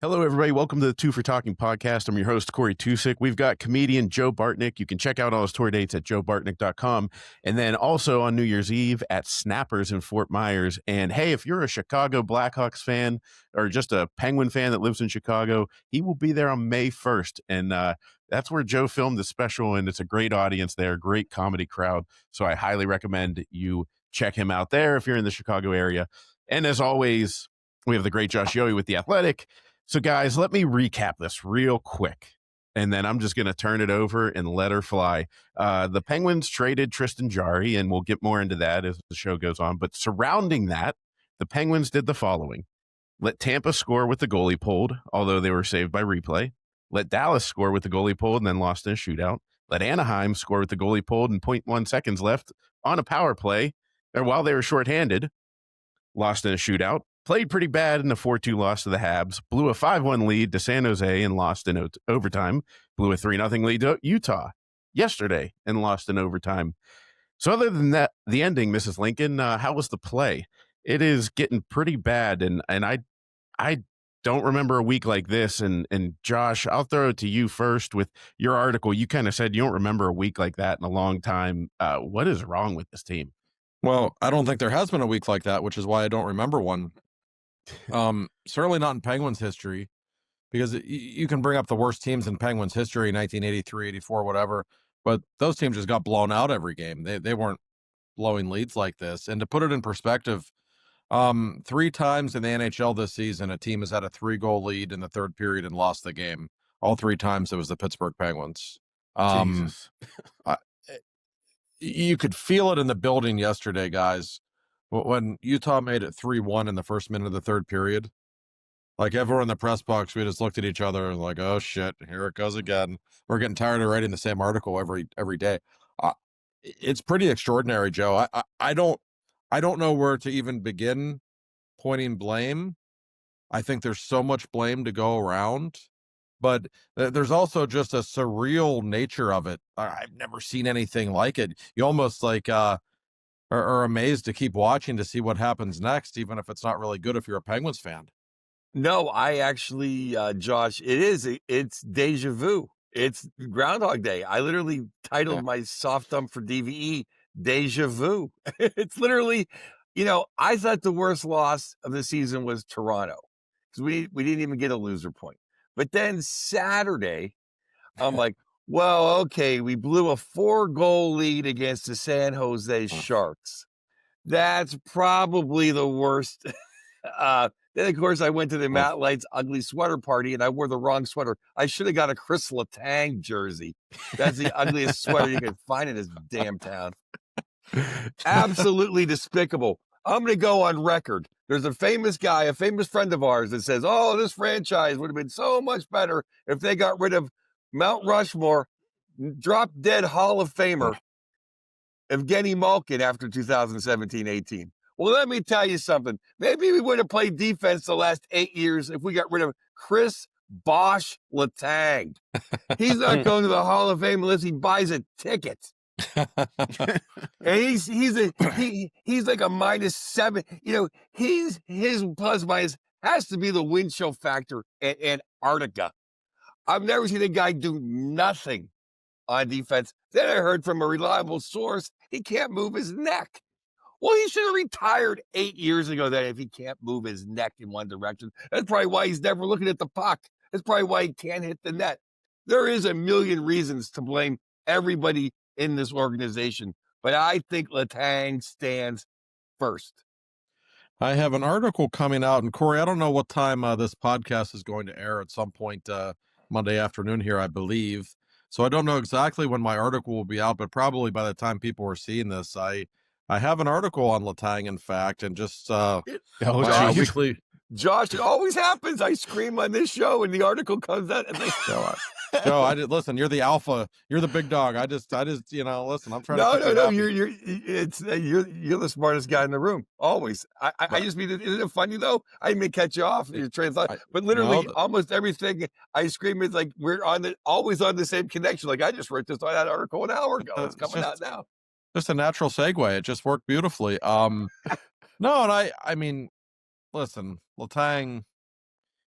Hello, everybody. Welcome to the Two for Talking podcast. I'm your host, Corey Tusick. We've got comedian Joe Bartnick. You can check out all his tour dates at joebartnick.com. And then also on New Year's Eve at Snappers in Fort Myers. And hey, if you're a Chicago Blackhawks fan or just a Penguin fan that lives in Chicago, he will be there on May 1st. And that's where Joe filmed the special. And it's a great audience there, great comedy crowd. So I highly recommend you check him out there if you're in the Chicago area. And as always, we have the great Josh Yohe with The Athletic. So, guys, let me recap this real quick, and then I'm just going to turn it over and let her fly. The Penguins traded Tristan Jarry, and we'll get more into that as the show goes on. But surrounding that, the Penguins did the following. Let Tampa score with the goalie pulled, although they were saved by replay. Let Dallas score with the goalie pulled and then lost in a shootout. Let Anaheim score with the goalie pulled and 0.1 seconds left on a power play, or while they were shorthanded, lost in a shootout. Played pretty bad in the 4-2 loss to the Habs, blew a 5-1 lead to San Jose and lost in overtime, blew a 3-0 lead to Utah yesterday and lost in overtime. So other than that, the ending, Mrs. Lincoln, how was the play? It is getting pretty bad, and I don't remember a week like this. And Josh, I'll throw it to you first with your article. You kind of said you don't remember a week like that in a long time. What is wrong with this team? Well, I don't think there has been a week like that, which is why I don't remember one. Certainly not in Penguins history, because you can bring up the worst teams in Penguins history, 1983, 84, whatever, but those teams just got blown out every game. They weren't blowing leads like this. And to put it in perspective, 3 times in the NHL this season, a team has had a 3-goal lead in the third period and lost the game. All 3 times it was the Pittsburgh Penguins. Jesus. You could feel it in the building yesterday, guys. When Utah made it 3-1 in the first minute of the third period, like everyone in the press box, we just looked at each other and like, oh shit, here it goes again. We're getting tired of writing the same article every day. It's pretty extraordinary, Joe. I don't know where to even begin pointing blame. I think there's so much blame to go around, but there's also just a surreal nature of it. I've never seen anything like it. You almost like are amazed to keep watching to see what happens next, even if it's not really good if you're a Penguins fan. No, I actually, Josh, it's deja vu. It's Groundhog Day. I literally titled my soft dump for DVE Deja Vu. It's literally, I thought the worst loss of the season was Toronto because we didn't even get a loser point. But then Saturday, I'm like, well, okay, we blew a 4-goal lead against the San Jose Sharks. That's probably the worst. Then, of course, I went to the Matt Light's ugly sweater party, and I wore the wrong sweater. I should have got a Chris Letang jersey. That's the ugliest sweater you can find in this damn town. Absolutely despicable. I'm going to go on record. There's a famous guy, a famous friend of ours that says, oh, this franchise would have been so much better if they got rid of Mount Rushmore, drop-dead Hall of Famer, Evgeny Malkin after 2017-18. Well, let me tell you something. Maybe we would have played defense the last 8 years if we got rid of Chris Bosh Letang. He's not going to the Hall of Fame unless he buys a ticket. And he's like a -7. His plus minus has to be the wind chill factor at Antarctica. I've never seen a guy do nothing on defense. Then I heard from a reliable source he can't move his neck. Well, he should have retired 8 years ago then if he can't move his neck in one direction. That's probably why he's never looking at the puck. That's probably why he can't hit the net. There is a million reasons to blame everybody in this organization, but I think Letang stands first. I have an article coming out, and Corey, I don't know what time this podcast is going to air. At some point Monday afternoon here, I believe. So I don't know exactly when my article will be out, but probably by the time people are seeing this, I have an article on Letang, in fact, and just weekly. Josh, it always happens. I scream on this show, and the article comes out, and Joe, I did listen. You're the alpha. You're the big dog. I just, listen. I'm trying. No. You're the smartest guy in the room. Always. I just mean, isn't it funny though? I didn't mean to cut you off your train of thought, but literally almost everything I scream is like we're always on the same connection. Like I just wrote this on that article an hour ago. It's coming out now. Just a natural segue. It just worked beautifully. No, and I mean, listen, Letang.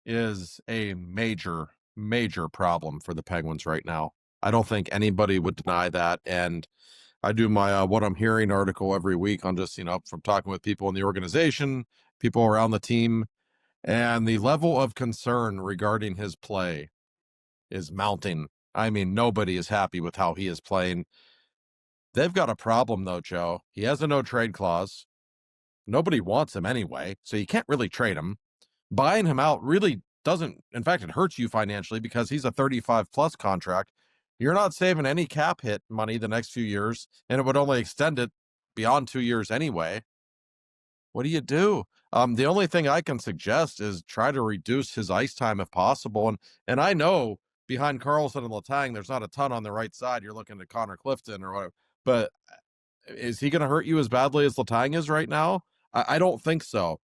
is a major, major problem for the Penguins right now. I don't think anybody would deny that. And I do my What I'm Hearing article every week on just, from talking with people in the organization, people around the team, and the level of concern regarding his play is mounting. I mean, nobody is happy with how he is playing. They've got a problem, though, Joe. He has a no-trade clause. Nobody wants him anyway, so you can't really trade him. Buying him out really doesn't, in fact, it hurts you financially because he's a 35-plus contract. You're not saving any cap hit money the next few years, and it would only extend it beyond 2 years anyway. What do you do? The only thing I can suggest is try to reduce his ice time if possible. And I know behind Carlson and Letang, there's not a ton on the right side. You're looking at Connor Clifton or whatever. But is he going to hurt you as badly as Letang is right now? I don't think so.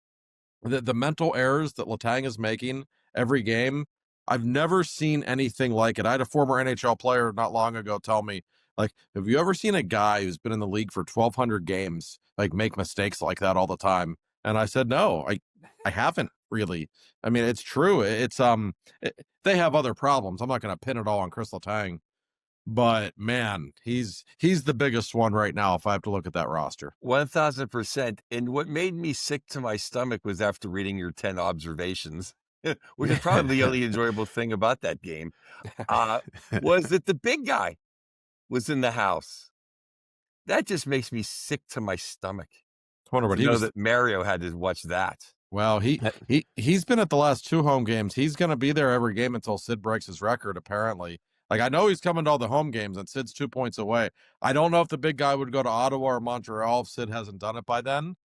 The mental errors that Letang is making every game, I've never seen anything like it. I had a former NHL player not long ago tell me, like, have you ever seen a guy who's been in the league for 1,200 games, like, make mistakes like that all the time? And I said, no, I haven't really. I mean, it's true. It's they have other problems. I'm not going to pin it all on Chris Letang, but man, he's the biggest one right now if I have to look at that roster. 1,000%. And what made me sick to my stomach was after reading your 10 observations, which is probably the only enjoyable thing about that game, was that the big guy was in the house. That just makes me sick to my stomach. I wonder what he was. That Mario had to watch that. Well, he's been at the last 2 home games. He's going to be there every game until Sid breaks his record, apparently. Like, I know he's coming to all the home games, and Sid's 2 points away. I don't know if the big guy would go to Ottawa or Montreal if Sid hasn't done it by then.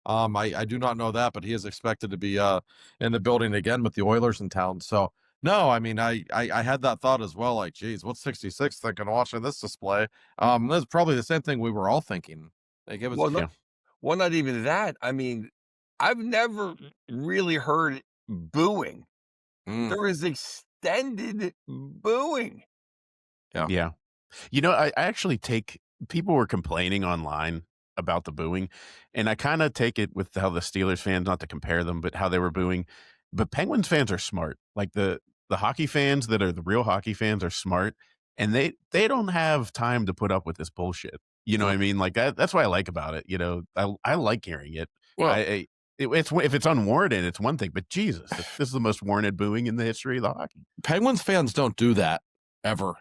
I do not know that, but he is expected to be in the building again with the Oilers in town. So, no, I mean, I had that thought as well. Like, geez, what's 66 thinking watching this display? That's probably the same thing we were all thinking. Like, it was. Well, not even that. I mean, I've never really heard booing. There was extended booing. Yeah. You know, I actually people were complaining online about the booing, and I kind of take it with how the Steelers fans, not to compare them, but how they were booing. But Penguins fans are smart. Like the hockey fans that are the real hockey fans are smart, and they don't have time to put up with this bullshit. You know what I mean? Like that's what I like about it. You know, I like hearing it. Well, if it's unwarranted, it's one thing, but Jesus, this is the most warranted booing in the history of the hockey. Penguins fans don't do that ever.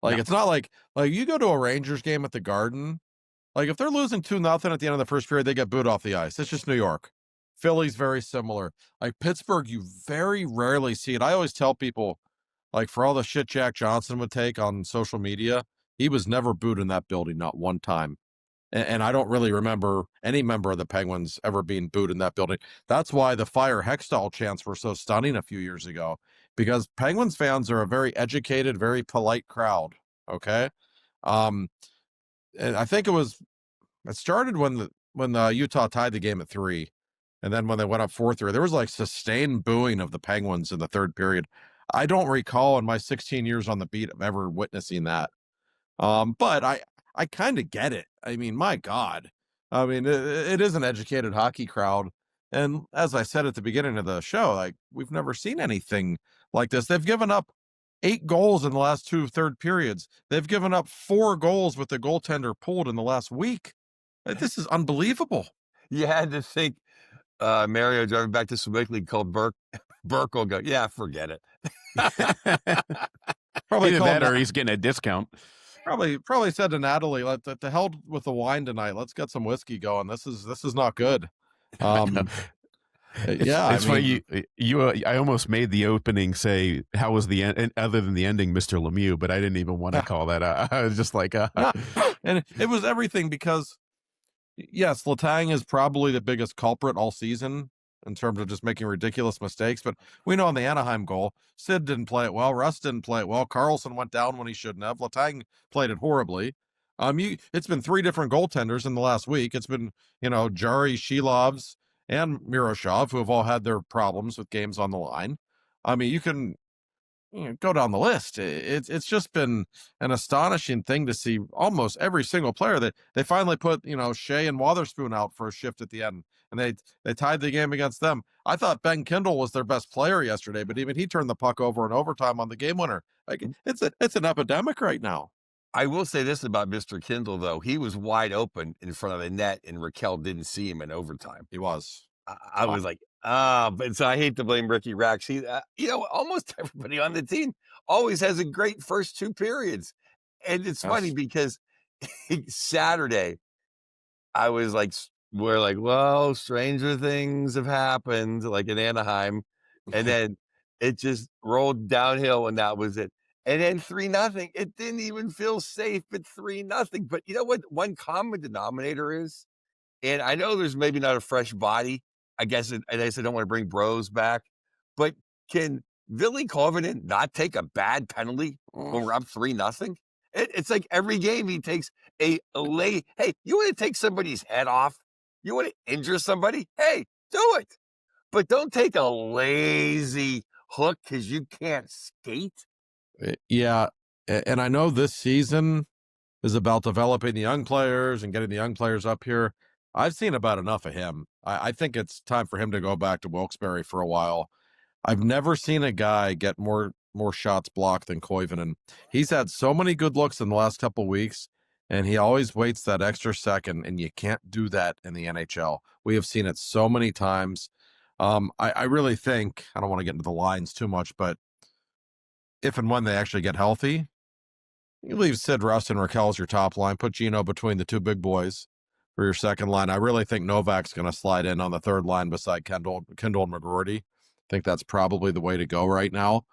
Like, no. It's not like you go to a Rangers game at the Garden. Like, if they're losing 2-0 at the end of the first period, they get booed off the ice. It's just New York. Philly's very similar. Like, Pittsburgh, you very rarely see it. I always tell people, like, for all the shit Jack Johnson would take on social media, he was never booed in that building, not one time. And I don't really remember any member of the Penguins ever being booed in that building. That's why the Fire Hextall chants were so stunning a few years ago, because Penguins fans are a very educated, very polite crowd. Okay. And I think it started when the Utah tied the game at 3. And then when they went up 4-3, there was like sustained booing of the Penguins in the third period. I don't recall in my 16 years on the beat of ever witnessing that. But I kind of get it. I mean, my God. I mean, it is an educated hockey crowd. And as I said at the beginning of the show, like, we've never seen anything like this. They've given up 8 goals in the last 2 third periods. They've given up 4 goals with the goaltender pulled in the last week. This is unbelievable. You had to think Mario driving back to Swickley called Burke will go, yeah, forget it. Probably either that or he's getting a discount. Probably said to Natalie, "The hell with the wine tonight. Let's get some whiskey going. This is not good." Yeah, it's funny. I almost made the opening say, "How was the end?" Other than the ending, Mr. Lemieux, but I didn't even want to call that. I was just like, and it was everything because, yes, Letang is probably the biggest culprit all season in terms of just making ridiculous mistakes. But we know in the Anaheim goal, Sid didn't play it well. Russ didn't play it well. Carlson went down when he shouldn't have. Letang played it horribly. It's been 3 different goaltenders in the last week. It's been, Jari, Shilovs, and Miroshov, who have all had their problems with games on the line. I mean, you can go down the list. It's just been an astonishing thing to see almost every single player that they finally put, Shea and Wotherspoon out for a shift at the end. and they tied the game against them. I thought Ben Kindle was their best player yesterday, but even he turned the puck over in overtime on the game winner. Like it's an epidemic right now. I will say this about Mr. Kindle, though. He was wide open in front of the net, and Raquel didn't see him in overtime. He was. I was like, but so I hate to blame Ricky Rax. He, almost everybody on the team always has a great first 2 periods. And it's funny because Saturday, I was like, we're like, well, stranger things have happened, like in Anaheim. And then it just rolled downhill, and that was it. And then 3-0. It didn't even feel safe at 3-0. But you know what? One common denominator is, and I know there's maybe not a fresh body. I guess, and I said, I don't want to bring Bros back, but can Billy Koivunen not take a bad penalty when we're up 3-0? It's like every game he takes a late. Hey, you want to take somebody's head off? You want to injure somebody? Hey, do it. But don't take a lazy hook because you can't skate. Yeah. And I know this season is about developing the young players and getting the young players up here. I've seen about enough of him. I think it's time for him to go back to Wilkes-Barre for a while. I've never seen a guy get more shots blocked than Koivunen. He's had so many good looks in the last couple of weeks, and he always waits that extra second, and you can't do that in the NHL. We have seen it so many times. I really think, I don't want to get into the lines too much, but if and when they actually get healthy, you leave Sid Rust and Raquel as your top line, put Gino between the two big boys for your second line. I really think Novak's going to slide in on the third line beside Kendall and McGroarty. I think that's probably the way to go right now.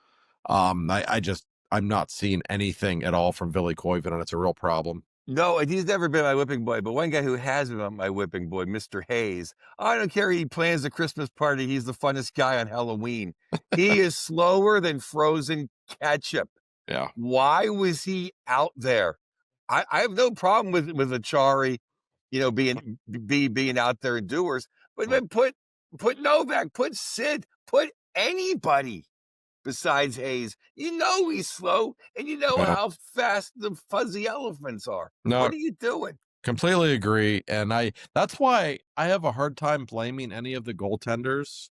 I'm not seeing anything at all from Billy Koivunen, and it's a real problem. No, and he's never been my whipping boy, but one guy who has been my whipping boy, Mr. Hayes. I don't care. He plans the Christmas party. He's the funnest guy on Halloween. He is slower than frozen ketchup. Yeah. Why was he out there? I have no problem with Achari, being out there and doers, but then put Novak, put Sid, put anybody besides Hayes. He's slow, and how fast the fuzzy elephants are. No, what are you doing? Completely agree. And that's why I have a hard time blaming any of the goaltenders.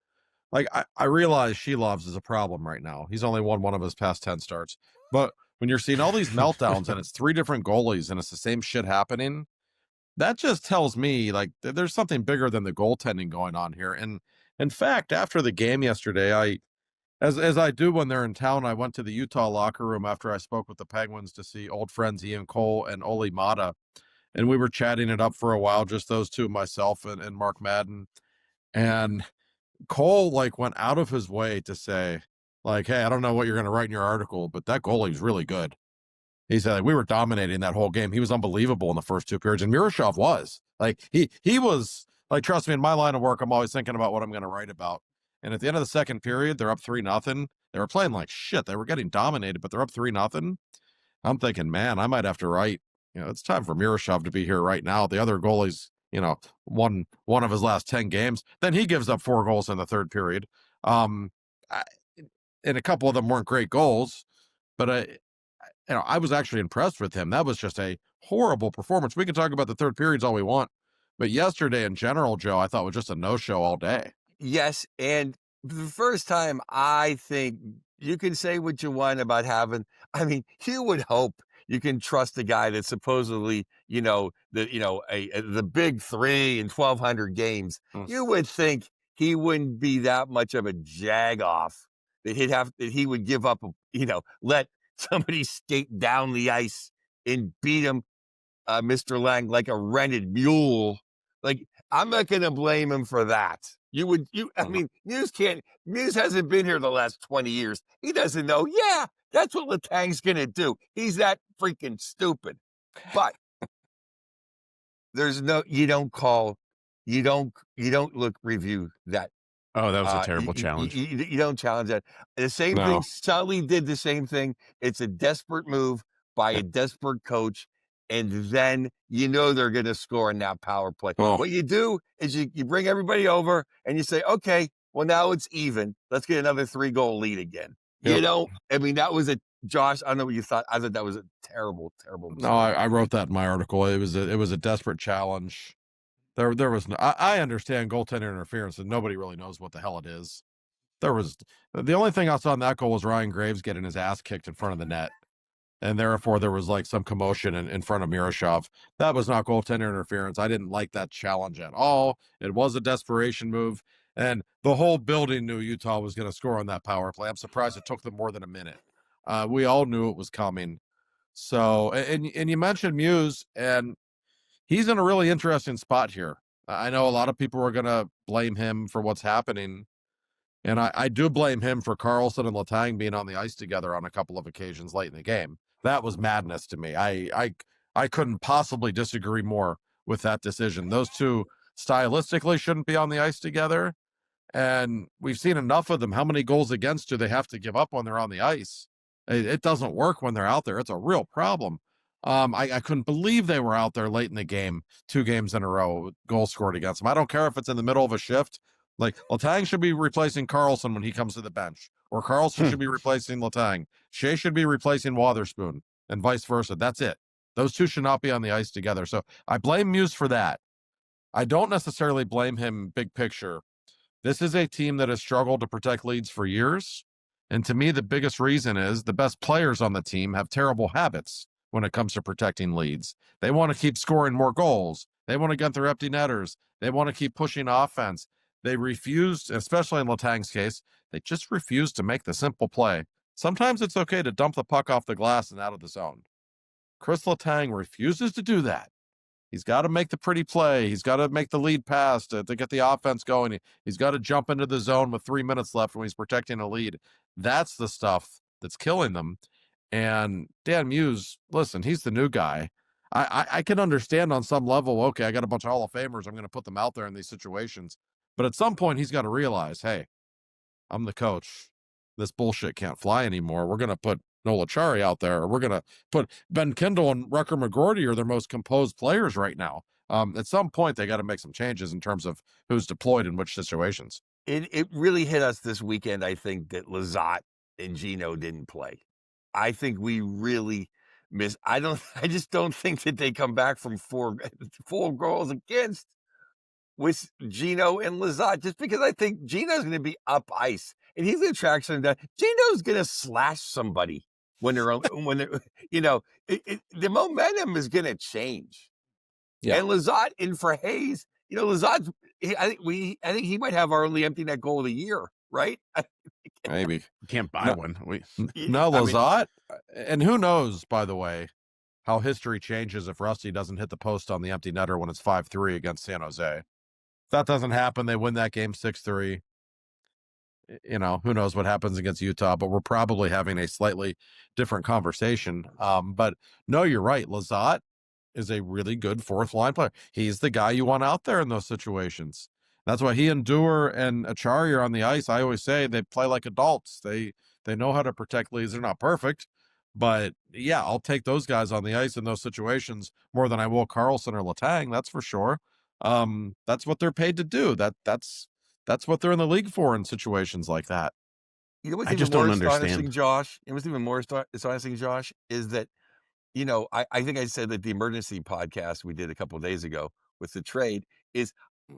Like, I realize Shelovs is a problem right now. He's only won one of his past 10 starts. But when you're seeing all these meltdowns and it's 3 different goalies and it's the same shit happening, that just tells me, like, there's something bigger than the goaltending going on here. And in fact, after the game yesterday, as I do when they're in town, I went to the Utah locker room after I spoke with the Penguins to see old friends Ian Cole and Olli Mata. And we were chatting it up for a while, just those two, myself and Mark Madden. And Cole, went out of his way to say, hey, I don't know what you're going to write in your article, but that goalie's really good. He said, we were dominating that whole game. He was unbelievable in the first 2 periods. And Miroshov was. He was, trust me, in my line of work, I'm always thinking about what I'm going to write about. And at the end of the second period, they're up 3-0. They were playing like shit. They were getting dominated, but they're up 3-0. I'm thinking, man, I might have to write, it's time for Miroshov to be here right now. The other goalies, won one of his last 10 games. Then he gives up 4 goals in the third period. And a couple of them weren't great goals, but I was actually impressed with him. That was just a horrible performance. We can talk about the third periods all we want, but yesterday in general, Joe, I thought was just a no-show all day. Yes, and the first time, I think you can say what you want about you would hope you can trust the guy that's supposedly, the big 3 in 1,200 games. You would think he wouldn't be that much of a jag-off that he would give up, let somebody skate down the ice and beat him, Mr. Lang, like a rented mule. I'm not going to blame him for that. Muse hasn't been here the last 20 years. He doesn't know. Yeah, that's what Letang's going to do. He's that freaking stupid. But you don't review that. Oh, that was a terrible challenge. You don't challenge that. The same thing, Sully did the same thing. It's a desperate move by a desperate coach. And then they're going to score in that power play. Oh. What you do is you bring everybody over and you say, okay, well, now it's even. Let's get another 3-goal lead again. Yep. That was Josh, I don't know what you thought. I thought that was a terrible, terrible mistake. No, I wrote that in my article. It was a desperate challenge. There was no, I understand goaltender interference, and nobody really knows what the hell it is. There was the only thing I saw in that goal was Ryan Graves getting his ass kicked in front of the net, and therefore there was like some commotion in front of Miroshov. That was not goaltender interference. I didn't like that challenge at all. It was a desperation move, and the whole building knew Utah was going to score on that power play. I'm surprised it took them more than a minute. We all knew it was coming. So, and you mentioned Muse, and he's in a really interesting spot here. I know a lot of people are going to blame him for what's happening. And I do blame him for Carlson and Letang being on the ice together on a couple of occasions late in the game. That was madness to me. I couldn't possibly disagree more with that decision. Those two stylistically shouldn't be on the ice together. And we've seen enough of them. How many goals against do they have to give up when they're on the ice? It doesn't work when they're out there. It's a real problem. I couldn't believe they were out there late in the game, 2 games in a row, goals scored against them. I don't care if it's in the middle of a shift. Like, Letang should be replacing Carlson when he comes to the bench, or Carlson should be replacing Letang. Shea should be replacing Wotherspoon, and vice versa. That's it. Those two should not be on the ice together. So I blame Muse for that. I don't necessarily blame him big picture. This is a team that has struggled to protect leads for years. And to me, the biggest reason is the best players on the team have terrible habits when it comes to protecting leads. They want to keep scoring more goals. They want to get their empty netters. They want to keep pushing offense. They refused, especially in Letang's case, they just refused to make the simple play. Sometimes it's okay to dump the puck off the glass and out of the zone. Chris Letang refuses to do that. He's got to make the pretty play. He's got to make the lead pass to get the offense going. He's got to jump into the zone with 3 minutes left when he's protecting a lead. That's the stuff that's killing them. And Dan Muse, listen, he's the new guy. I can understand on some level, okay, I got a bunch of Hall of Famers. I'm going to put them out there in these situations. But at some point, he's got to realize, hey, I'm the coach. This bullshit can't fly anymore. We're going to put Noel Acciari out there. Or we're going to put Ben Kindle and Rucker McGroarty are their most composed players right now. At some point, they got to make some changes in terms of who's deployed in which situations. It really hit us this weekend, I think, that Lizotte and Gino didn't play. I think we really missed. I just don't think that they come back from 4 goals against with Gino and Lizotte, just because I think Gino's going to be up ice and he's going to track something down. Gino's going to slash somebody when they're the momentum is going to change. Yeah. And Lizotte in for Hayes, Lizotte's. I think he might have our only empty net goal of the year, right? Maybe you can't buy one. No, Lizotte, and who knows? By the way, how history changes if Rusty doesn't hit the post on the empty netter when it's 5-3 against San Jose. If that doesn't happen, they win that game 6-3. Who knows what happens against Utah, but we're probably having a slightly different conversation. But no, you're right. Lizotte is a really good fourth line player. He's the guy you want out there in those situations. That's why he and Dewar and Acciari are on the ice. I always say they play like adults. They know how to protect leads. They're not perfect, but yeah, I'll take those guys on the ice in those situations more than I will Carlson or Letang. That's for sure. That's what they're paid to do. That's what they're in the league for in situations like that. I just don't understand, Josh. It was even more astonishing, Josh, is that I think I said that the emergency podcast we did a couple of days ago with the trade is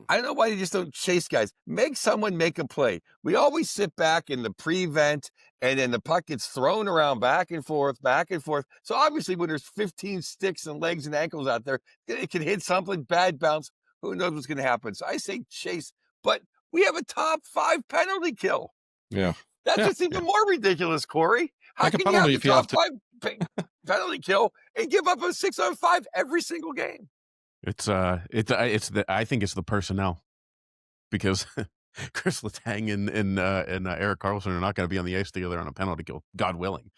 I don't know why you just don't chase guys. Make someone make a play. We always sit back in the prevent, and then the puck gets thrown around back and forth, back and forth. So obviously when there's 15 sticks and legs and ankles out there, it can hit something, bad bounce. Who knows what's going to happen? So I say chase, but we have a top 5 penalty kill. Yeah. That's just even more ridiculous, Corey. How can you have a top 5 penalty kill and give up a 6-on-5 every single game? I think it's the personnel, because Chris Letang and Erik Karlsson are not going to be on the ice together on a penalty kill, God willing.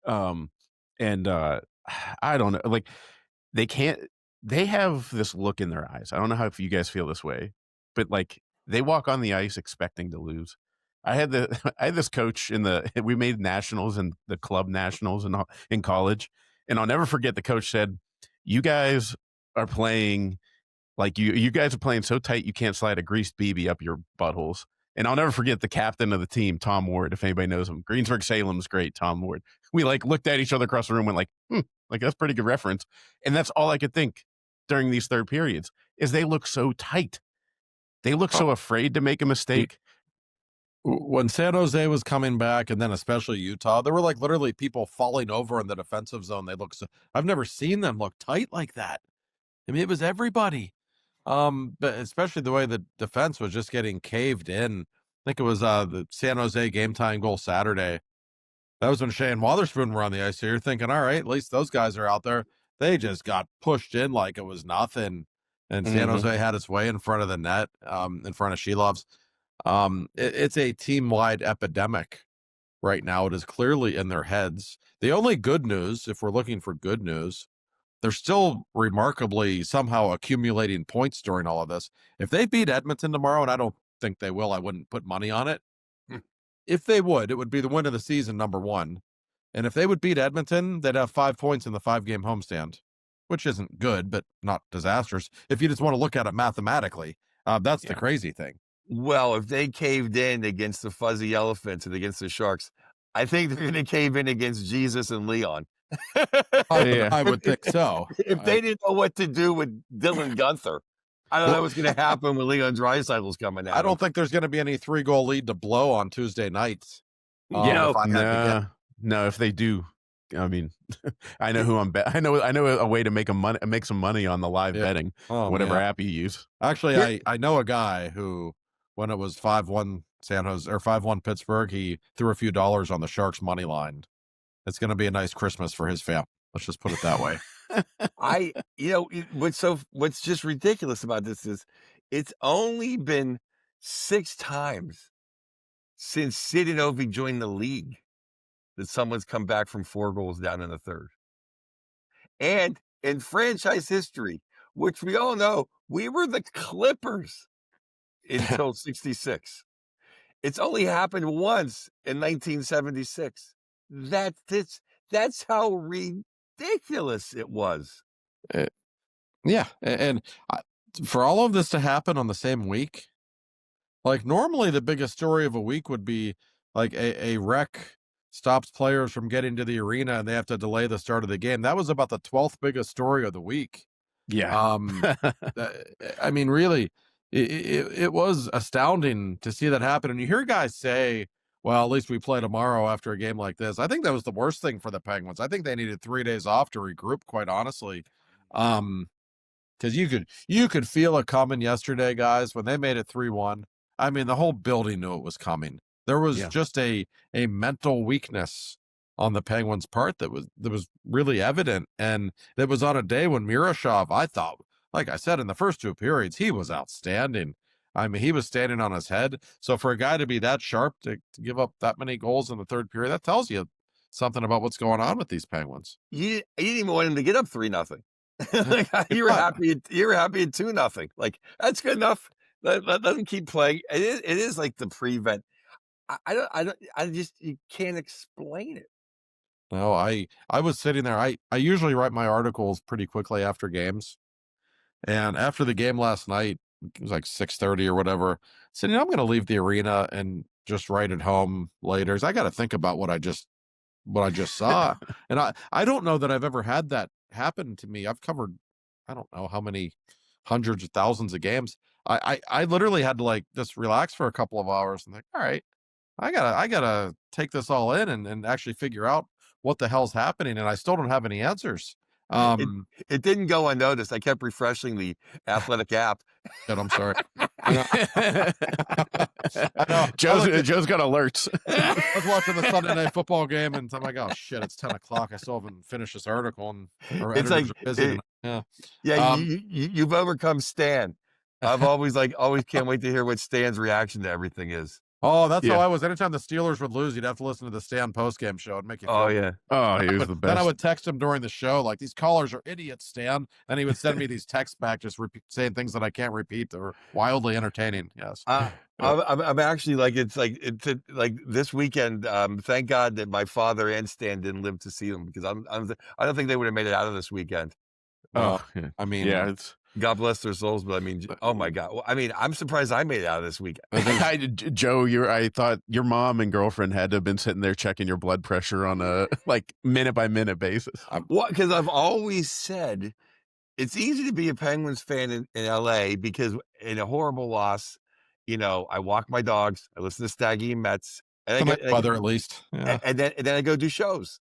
I don't know, like they have this look in their eyes. I don't know if you guys feel this way, but like they walk on the ice expecting to lose. I had this coach we made nationals and the club nationals in college, and I'll never forget the coach said, "You guys are playing like you guys are playing so tight you can't slide a greased BB up your buttholes." And I'll never forget the captain of the team, Tom Ward, if anybody knows him. Greensburg Salem's great, Tom Ward. We looked at each other across the room and went like that's pretty good reference. And that's all I could think during these third periods. is they look so tight. They look so afraid to make a mistake. When San Jose was coming back, and then especially Utah, there were like literally people falling over in the defensive zone. They look so, I've never seen them look tight like that. I mean, it was everybody. But especially the way the defense was just getting caved in. I think it was the San Jose game tying goal Saturday. That was when Shea and Wotherspoon were on the ice. So you're thinking, all right, at least those guys are out there. They just got pushed in like it was nothing. And San Jose had its way in front of the net, in front of Shilov's. It's a team-wide epidemic right now. It is clearly in their heads. The only good news, if we're looking for good news, they're still remarkably somehow accumulating points during all of this. If they beat Edmonton tomorrow, and I don't think they will, I wouldn't put money on it. If they would, it would be the win of the season, number one. And if they would beat Edmonton, they'd have 5 points in the 5-game homestand, which isn't good, but not disastrous. If you just want to look at it mathematically, that's the crazy thing. Well, if they caved in against the Fuzzy Elephants and against the Sharks, I think they're going to cave in against Jesus and Leon. I would think so. If they didn't know what to do with Dylan Gunther, I don't know what's going to happen when Leon Draisaitl's coming out. I don't think there's going to be any 3-goal lead to blow on Tuesday nights. No, if they do, I mean, I know who I'm I know a way to make some money on the live betting, whatever app you use. Actually, I know a guy who, when it was 5-1 San Jose or 5-1 Pittsburgh, he threw a few dollars on the Sharks money line. It's going to be a nice Christmas for his family. Let's just put it that way. What's just ridiculous about this is it's only been 6 times since Sid and Ovi joined the league that someone's come back from 4 goals down in the third. And in franchise history, which we all know, we were the Clippers until 66. It's only happened once in 1976. That's how ridiculous it was. And for all of this to happen on the same week, like normally the biggest story of a week would be like a wreck stops players from getting to the arena and they have to delay the start of the game. That was about the 12th biggest story of the week. Yeah. I mean, really, it was astounding to see that happen. And you hear guys say, well, at least we play tomorrow after a game like this. I think that was the worst thing for the Penguins. I think they needed 3 days off to regroup, quite honestly. Because you could feel it coming yesterday, guys, when they made it 3-1. I mean, the whole building knew it was coming. There was just a mental weakness on the Penguins' part that was really evident, and it was on a day when Miroshov, I thought, like I said in the first 2 periods, he was outstanding. I mean, he was standing on his head. So for a guy to be that sharp to give up that many goals in the third period, that tells you something about what's going on with these Penguins. You didn't even want him to get up 3-0. Like, you were happy at 2-0. Like, that's good enough. Let them keep playing. It is like the prevent. You can't explain it. No, I was sitting there. I usually write my articles pretty quickly after games. And after the game last night, it was like 6:30 or whatever. So, I'm going to leave the arena and just write it home later. I got to think about what I just saw. And I don't know that I've ever had that happen to me. I've covered, I don't know how many hundreds of thousands of games. I literally had to like just relax for a couple of hours and think, all right, I gotta take this all in and actually figure out what the hell's happening. And I still don't have any answers. It didn't go unnoticed. I kept refreshing the Athletic app. Good, I'm sorry. Joe's got alerts. I was watching the Sunday Night Football game, and I'm like, "Oh shit, it's 10 o'clock. I still haven't finished this article." And our It's like editors are busy. you've overcome Stan. I've always can't wait to hear what Stan's reaction to everything is. Oh, that's how I was. Anytime the Steelers would lose, you'd have to listen to the Stan postgame show. It'd make you feel Oh, he was the best. Then I would text him during the show, like, these callers are idiots, Stan. And he would send me these texts back, just saying things that I can't repeat. They were wildly entertaining. Yes. I'm actually like, it's like this weekend. Thank God that my father and Stan didn't live to see them, because I don't think they would have made it out of this weekend. I mean, it's. God bless their souls, but I mean, oh my God. Well, I mean, I'm surprised I made it out of this weekend. Joe, I thought your mom and girlfriend had to have been sitting there checking your blood pressure on a like minute by minute basis. Because I've always said, it's easy to be a Penguins fan in LA because in a horrible loss, I walk my dogs, I listen to Staggy and Mets, and I Some nice get, weather at least. Yeah. and then I go do shows.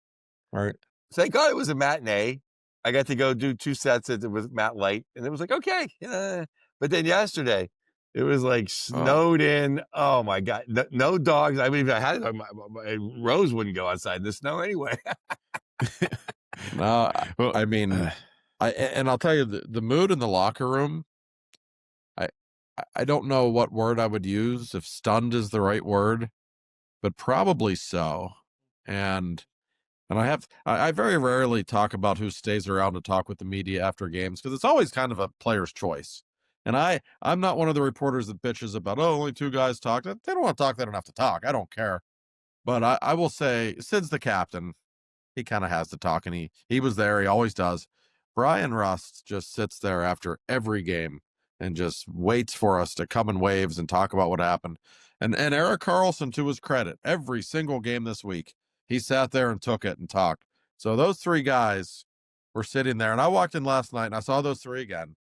Right. Thank God it was a matinee. I got to go do 2 sets with Matt Light, and it was like, okay. But then yesterday, it was like snowed in. Oh my God. No dogs. I mean, if I had my Rose wouldn't go outside in the snow anyway. No, Well, I mean, I'll tell you the mood in the locker room. I don't know what word I would use, if stunned is the right word, but probably so. And I very rarely talk about who stays around to talk with the media after games, because it's always kind of a player's choice. And I'm not one of the reporters that bitches about, only 2 guys talked. They don't want to talk, they don't have to talk. I don't care. But I will say, Sid's the captain. He kind of has to talk, and he was there. He always does. Brian Rust just sits there after every game and just waits for us to come in waves and talk about what happened. And Erik Karlsson, to his credit, every single game this week, he sat there and took it and talked. So those 3 guys were sitting there, and I walked in last night and I saw those 3 again.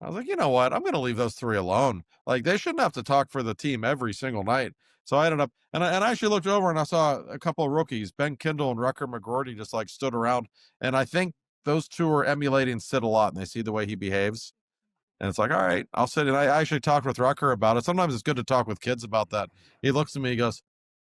I was like, you know what? I'm going to leave those 3 alone. Like, they shouldn't have to talk for the team every single night. So I ended up, and I actually looked over and I saw a couple of rookies, Ben Kindle and Rucker McGroarty, just like stood around. And I think those 2 are emulating Sid a lot, and they see the way he behaves. And it's like, all right, I'll sit. And I actually talked with Rucker about it. Sometimes it's good to talk with kids about that. He looks at me, he goes,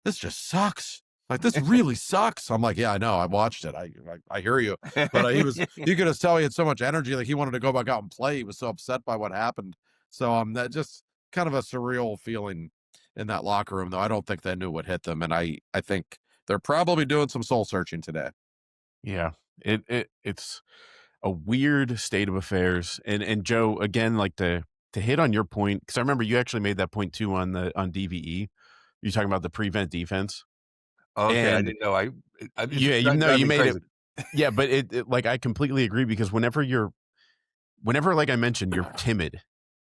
this just sucks. Like, this really sucks. I'm like, yeah, I know. I watched it. I hear you. But you could just tell he had so much energy. Like, he wanted to go back out and play. He was so upset by what happened. So that just kind of a surreal feeling in that locker room, though. I don't think they knew what hit them. And I think they're probably doing some soul searching today. Yeah, it's a weird state of affairs. And Joe, again, like to hit on your point, because I remember you actually made that point too on DVE. You're talking about the prevent defense. Okay, I And didn't know. you made it. Yeah, but it like, I completely agree, because whenever like I mentioned, you're timid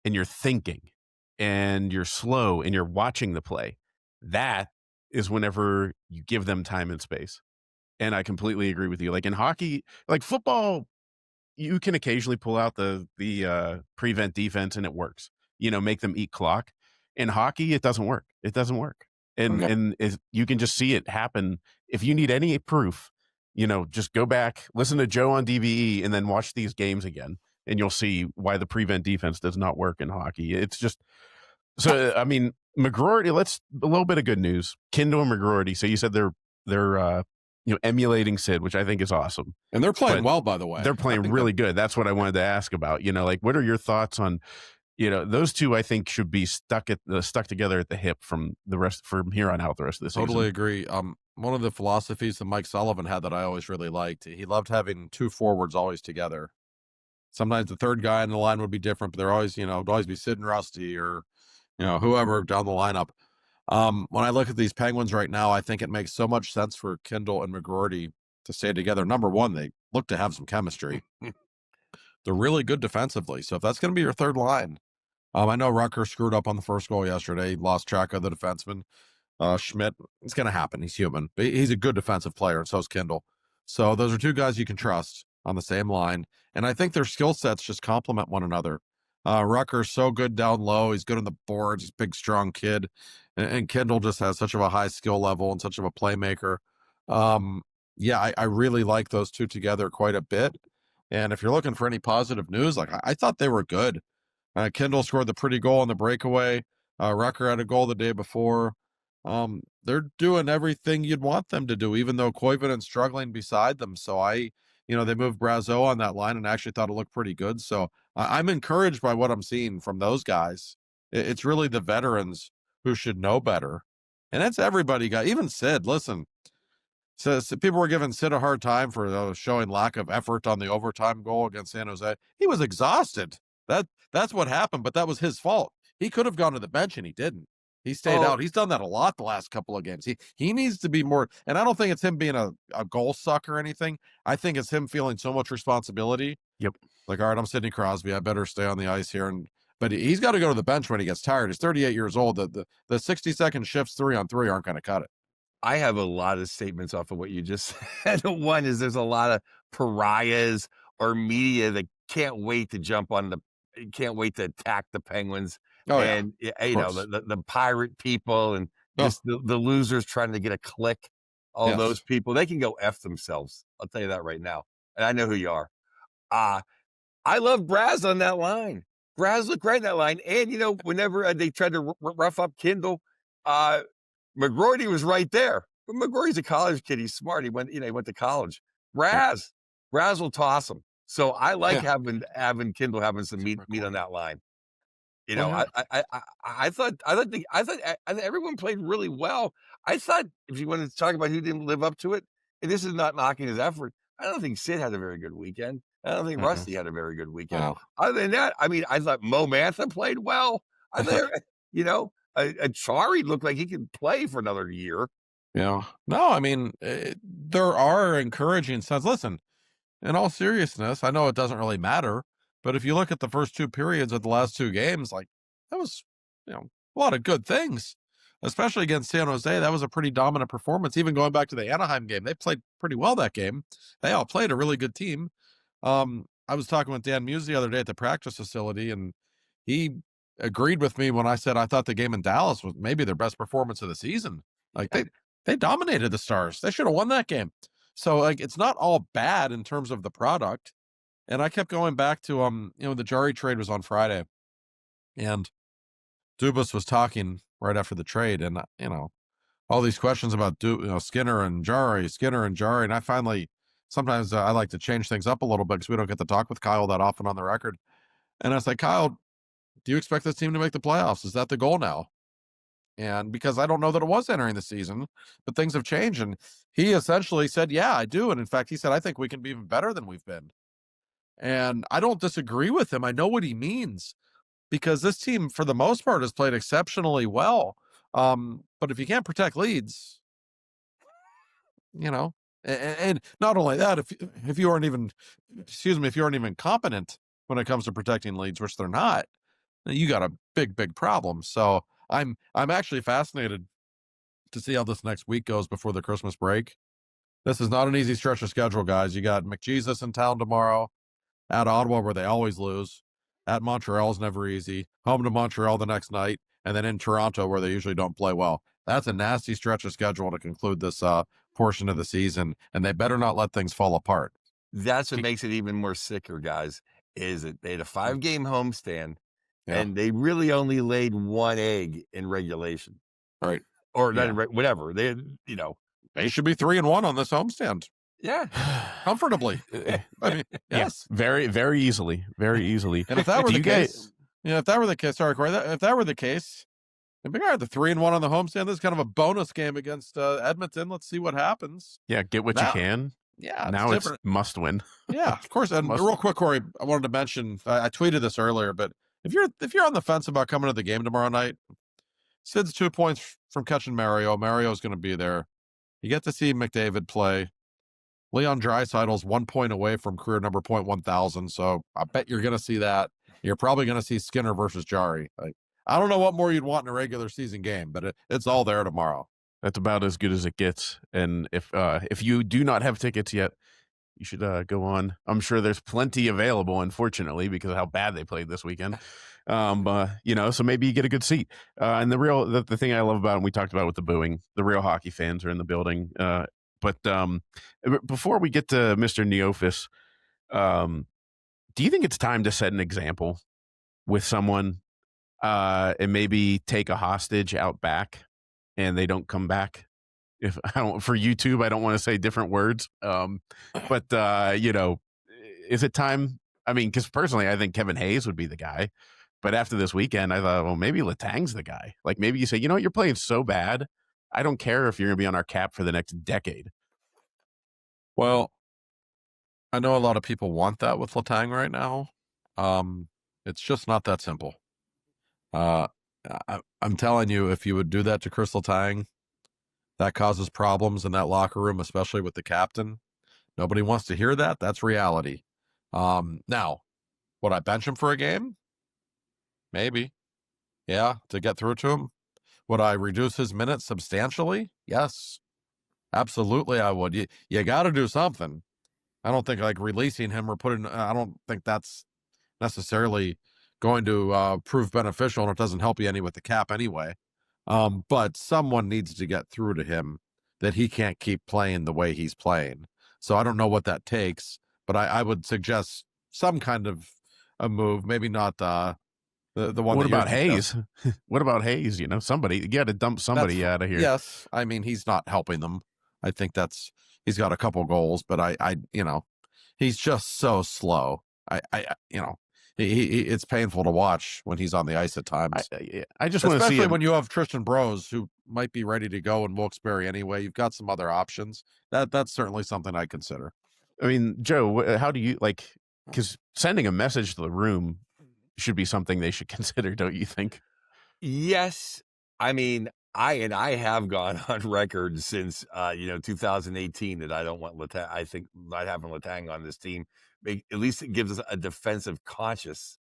and you're thinking and you're slow and you're watching the play, that is whenever you give them time and space. And I completely agree with you. Like in hockey, like football, you can occasionally pull out the prevent defense and it works. Make them eat clock. In hockey, it doesn't work. It doesn't work. And you can just see it happen. If you need any proof, just go back, listen to Joe on DVE, and then watch these games again, and you'll see why the prevent defense does not work in hockey. It's just so. I mean, McGroarty. A little bit of good news. Kindle and McGroarty. So you said they're emulating Sid, which I think is awesome. And they're playing well, by the way. They're playing really good. That's what I wanted to ask about. Like, what are your thoughts on? Those 2, I think, should be stuck together at the hip from here on out the rest of the season. Totally agree. One of the philosophies that Mike Sullivan had that I always really liked, he loved having 2 forwards always together. Sometimes the 3rd guy in the line would be different, but they're always, would always be Sid and Rusty or, whoever down the lineup. When I look at these Penguins right now, I think it makes so much sense for Kindle and McGroarty to stay together. Number one, they look to have some chemistry. They're really good defensively. So if that's going to be your 3rd line, I know Rucker screwed up on the first goal yesterday. He lost track of the defenseman. Schmidt, it's going to happen. He's human. But he's a good defensive player, and so is Kindle. So those are 2 guys you can trust on the same line. And I think their skill sets just complement one another. Rucker's so good down low. He's good on the boards. He's a big, strong kid. And Kindle just has such of a high skill level and such of a playmaker. I really like those 2 together quite a bit. And if you're looking for any positive news, like I thought they were good. Kindle scored the pretty goal on the breakaway. Rucker had a goal the day before. They're doing everything you'd want them to do, even though Koivunin's struggling beside them. So they moved Brazeau on that line and actually thought it looked pretty good. So I'm encouraged by what I'm seeing from those guys. It's really the veterans who should know better. And that's everybody even Sid. Listen, so people were giving Sid a hard time for showing lack of effort on the overtime goal against San Jose. He was exhausted. That's what happened, but that was his fault. He could have gone to the bench and he didn't. He stayed out. He's done that a lot the last couple of games. He needs to be more, and I don't think it's him being a goal suck or anything. I think it's him feeling so much responsibility. Yep. Like, all right, I'm Sidney Crosby. I better stay on the ice here. But he's got to go to the bench when he gets tired. He's 38 years old. The 60-second shifts 3-on-3 aren't going to cut it. I have a lot of statements off of what you just said. One is there's a lot of pariahs or media that can't wait to jump on can't wait to attack the Penguins Oh yeah, and of you know course. the pirate people and Oh just the losers trying to get a click. All those yes. people, they can go F themselves. I'll tell you that right now. And I know who you are. Uh, I love Braz on that line. Braz looked great in that line. And, you know, whenever they tried to rough up Kindle, uh, McGroarty was right there. But McGroarty's a college kid. He's smart. He went to college. Yeah. Braz will toss him. So I like Yeah. having Kindle having some meat on that line. You know, Well, I thought everyone played really well. I thought if you wanted to talk about who didn't live up to it, and this is not knocking his effort, I don't think Sid had a very good weekend. I don't think mm-mm. Rusty had a very good weekend. No. Other than that, I mean, I thought Mo Mantha played well. I thought, you know, Chari looked like he could play for another year. Yeah. No, I mean, there are encouraging signs. Listen, in all seriousness, I know it doesn't really matter, but if you look at the first two periods of the last two games, like that was, a lot of good things, especially against San Jose. That was a pretty dominant performance. Even going back to the Anaheim game, they played pretty well that game. They all played a really good team. I was talking with Dan Muse the other day at the practice facility, and he agreed with me when I said I thought the game in Dallas was maybe their best performance of the season. Like they dominated the Stars. They should have won that game. So like it's not all bad in terms of the product. And I kept going back to the Jarry trade was on Friday, and Dubas was talking right after the trade, and all these questions about Skinner and Jarry, and I finally sometimes I like to change things up a little bit because we don't get to talk with Kyle that often on the record. And I was like, Kyle, do you expect this team to make the playoffs? Is that the goal now? And because I don't know that it was entering the season, but things have changed. And he essentially said, yeah, I do. And in fact, he said, I think we can be even better than we've been. And I don't disagree with him. I know what he means because this team, for the most part, has played exceptionally well. But if you can't protect leads, and not only that, if you aren't even, if you aren't even competent when it comes to protecting leads, which they're not, you got a big problem. So I'm actually fascinated to see how this next week goes before the Christmas break. This is not an easy stretch of schedule, guys. You got McJesus in town tomorrow, at Ottawa where they always lose, at Montreal's never easy, home to Montreal the next night, and then in Toronto where they usually don't play well. That's a nasty stretch of schedule to conclude this portion of the season, and they better not let things fall apart. That's what makes it even more sicker, guys, is that they had a 5-game homestand. Yeah. And they really only laid one egg in regulation. Right. Or not whatever. They had, They should be 3-1 on this homestand. Yeah. Comfortably. I mean, yes. Very, very easily. Very easily. And if that were the case, sorry, Corey, if that were the case, and we got the 3-1 on the homestand, this is kind of a bonus game against Edmonton. Let's see what happens. Yeah, get what you can. Yeah. Now it's must win. Yeah, of course. And real quick, Corey, I wanted to mention, I tweeted this earlier, but if you're on the fence about coming to the game tomorrow night, Sid's 2 points from catching Mario. Mario's going to be there. You get to see McDavid play. Leon Draisaitl's 1 point away from career number .1000. So I bet you're going to see that. You're probably going to see Skinner versus Jarry. I don't know what more you'd want in a regular season game, but it's all there tomorrow. That's about as good as it gets. And if you do not have tickets yet, you should go on. I'm sure there's plenty available, unfortunately, because of how bad they played this weekend. So maybe you get a good seat. And the thing I love about, and we talked about with the booing, the real hockey fans are in the building. But before we get to Mr. Neofis, do you think it's time to set an example with someone and maybe take a hostage out back and they don't come back? If I don't, for YouTube, I don't want to say different words. But is it time? I mean, because personally, I think Kevin Hayes would be the guy. But after this weekend, I thought, well, maybe Letang's the guy. Like maybe you say, you're playing so bad. I don't care if you're going to be on our cap for the next decade. Well, I know a lot of people want that with Letang right now. It's just not that simple. I'm telling you, if you would do that to Chris Letang, that causes problems in that locker room, especially with the captain. Nobody wants to hear that. That's reality. Now, would I bench him for a game? Maybe. Yeah, to get through to him. Would I reduce his minutes substantially? Yes. Absolutely, I would. You got to do something. I don't think like releasing him or I don't think that's necessarily going to prove beneficial, and it doesn't help you any with the cap anyway. But someone needs to get through to him that he can't keep playing the way he's playing. So I don't know what that takes, but I would suggest some kind of a move, maybe not the one. What about Hayes? What about Hayes? You know, somebody, you got to dump somebody out of here. Yes, I mean he's not helping them. I think he's got a couple goals, but I he's just so slow. It's painful to watch when he's on the ice at times. I just want to see, especially when you have Tristan Brose, who might be ready to go in Wilkes-Barre anyway. You've got some other options. That's certainly something I consider. I mean, Joe, how do you because sending a message to the room should be something they should consider, don't you think? Yes. I mean, I have gone on record since 2018 that I don't want Letang. I think not having Letang on this team, at least it gives us a defensive conscious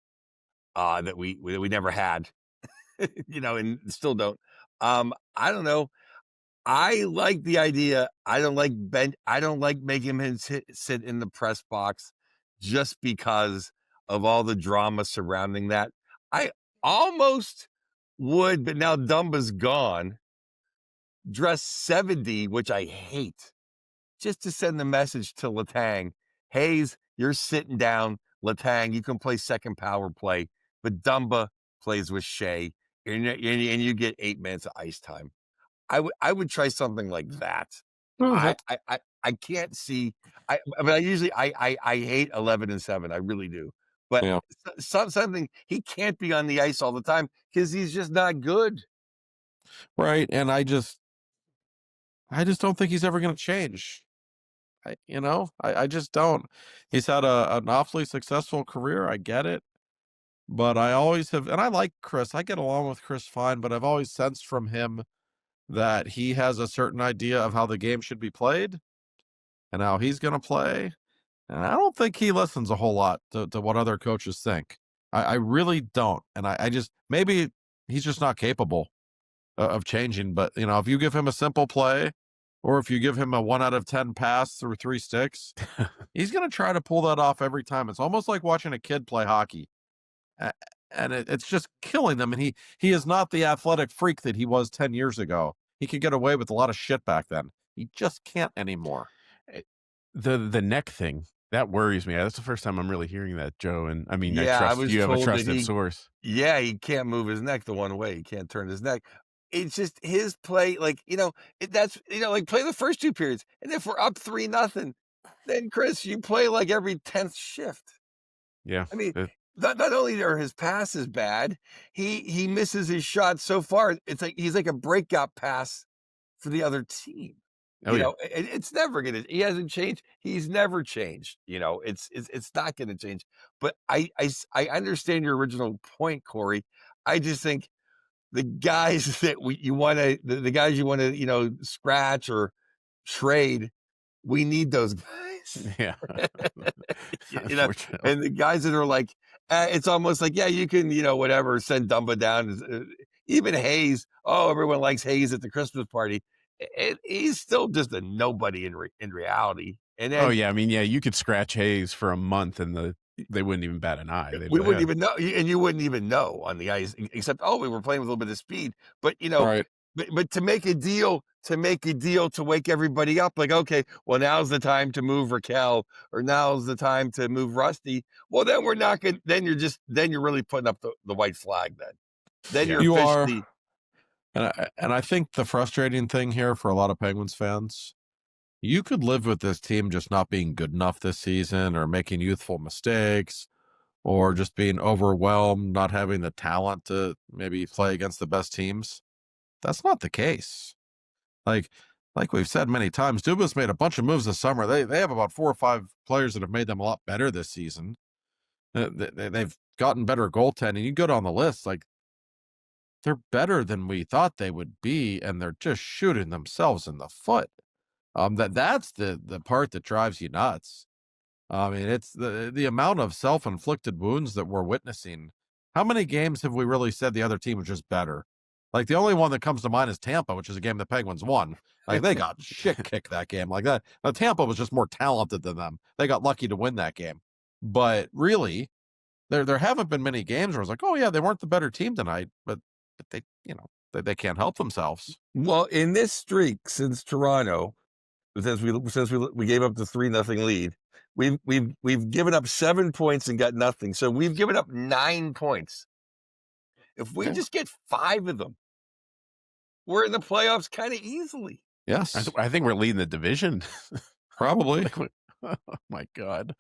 that we never had, and still don't. I don't know. I like the idea. I don't like making him sit in the press box just because of all the drama surrounding that. I almost would, but now Dumba's gone. Dress 70, which I hate, just to send the message to Letang. Hayes, you're sitting down. Letang, you can play second power play, but Dumba plays with Shea, and you get 8 minutes of ice time. I would try something like that. I can't see. I hate 11 and 7. I really do. But Yeah. something, he can't be on the ice all the time because he's just not good. Right, and I just don't think he's ever going to change. I just don't. He's had an awfully successful career. I get it. But I always have, and I like Chris. I get along with Chris fine, but I've always sensed from him that he has a certain idea of how the game should be played and how he's going to play. And I don't think he listens a whole lot to what other coaches think. I really don't. And I just, maybe he's just not capable of changing. But, if you give him a simple play, or if you give him a 1 out of 10 pass through 3 sticks, he's going to try to pull that off every time. It's almost like watching a kid play hockey. And it's just killing them. And he is not the athletic freak that he was 10 years ago. He could get away with a lot of shit back then. He just can't anymore. The neck thing, that worries me. That's the first time I'm really hearing that, Joe. And I mean, I trust you have a trusted source. Yeah, he can't move his neck the one way. He can't turn his neck. It's just his play, play the first 2 periods. And if we're up 3-0, then Chris, you play like every 10th shift. Yeah. I mean, not only are his passes bad, he misses his shot so far. It's like he's like a breakout pass for the other team. It's never gonna. He hasn't changed. He's never changed. It's not gonna change. But I understand your original point, Corey. I just think the guys that you want to, the guys you want to, scratch or trade, we need those guys. Yeah. And the guys that are like, it's almost like, yeah, you can, whatever, send Dumba down. Even Hayes. Oh, everyone likes Hayes at the Christmas party. He's still just a nobody in reality. And then, you could scratch Hayes for a month and they wouldn't even bat an eye. We wouldn't even know, and you wouldn't even know on the ice, except we were playing with a little bit of speed. But right. but to make a deal to wake everybody up, like, okay, well, now's the time to move Raquel, or now's the time to move Rusty. Well, then we're not going. Then you're really putting up the white flag. Then you're officially. And I think the frustrating thing here for a lot of Penguins fans, you could live with this team just not being good enough this season, or making youthful mistakes, or just being overwhelmed, not having the talent to maybe play against the best teams. That's not the case. Like we've said many times, Dubas made a bunch of moves this summer. They have about 4 or 5 players that have made them a lot better this season. They've gotten better goaltending. You go down the list, they're better than we thought they would be, and they're just shooting themselves in the foot. That's the part that drives you nuts. I mean, it's the amount of self-inflicted wounds that we're witnessing. How many games have we really said the other team was just better? Like the only one that comes to mind is Tampa, which is a game the Penguins won. Like they got shit kicked that game like that. Now Tampa was just more talented than them. They got lucky to win that game. But really, there haven't been many games where it's like, oh yeah, they weren't the better team tonight, but they they can't help themselves. Well, in this streak since Toronto, since we gave up the 3-0 lead, we've given up 7 points and got nothing. So we've given up 9 points. If we just get 5 of them, we're in the playoffs kind of easily. Yes, I think we're leading the division. probably. Oh my God.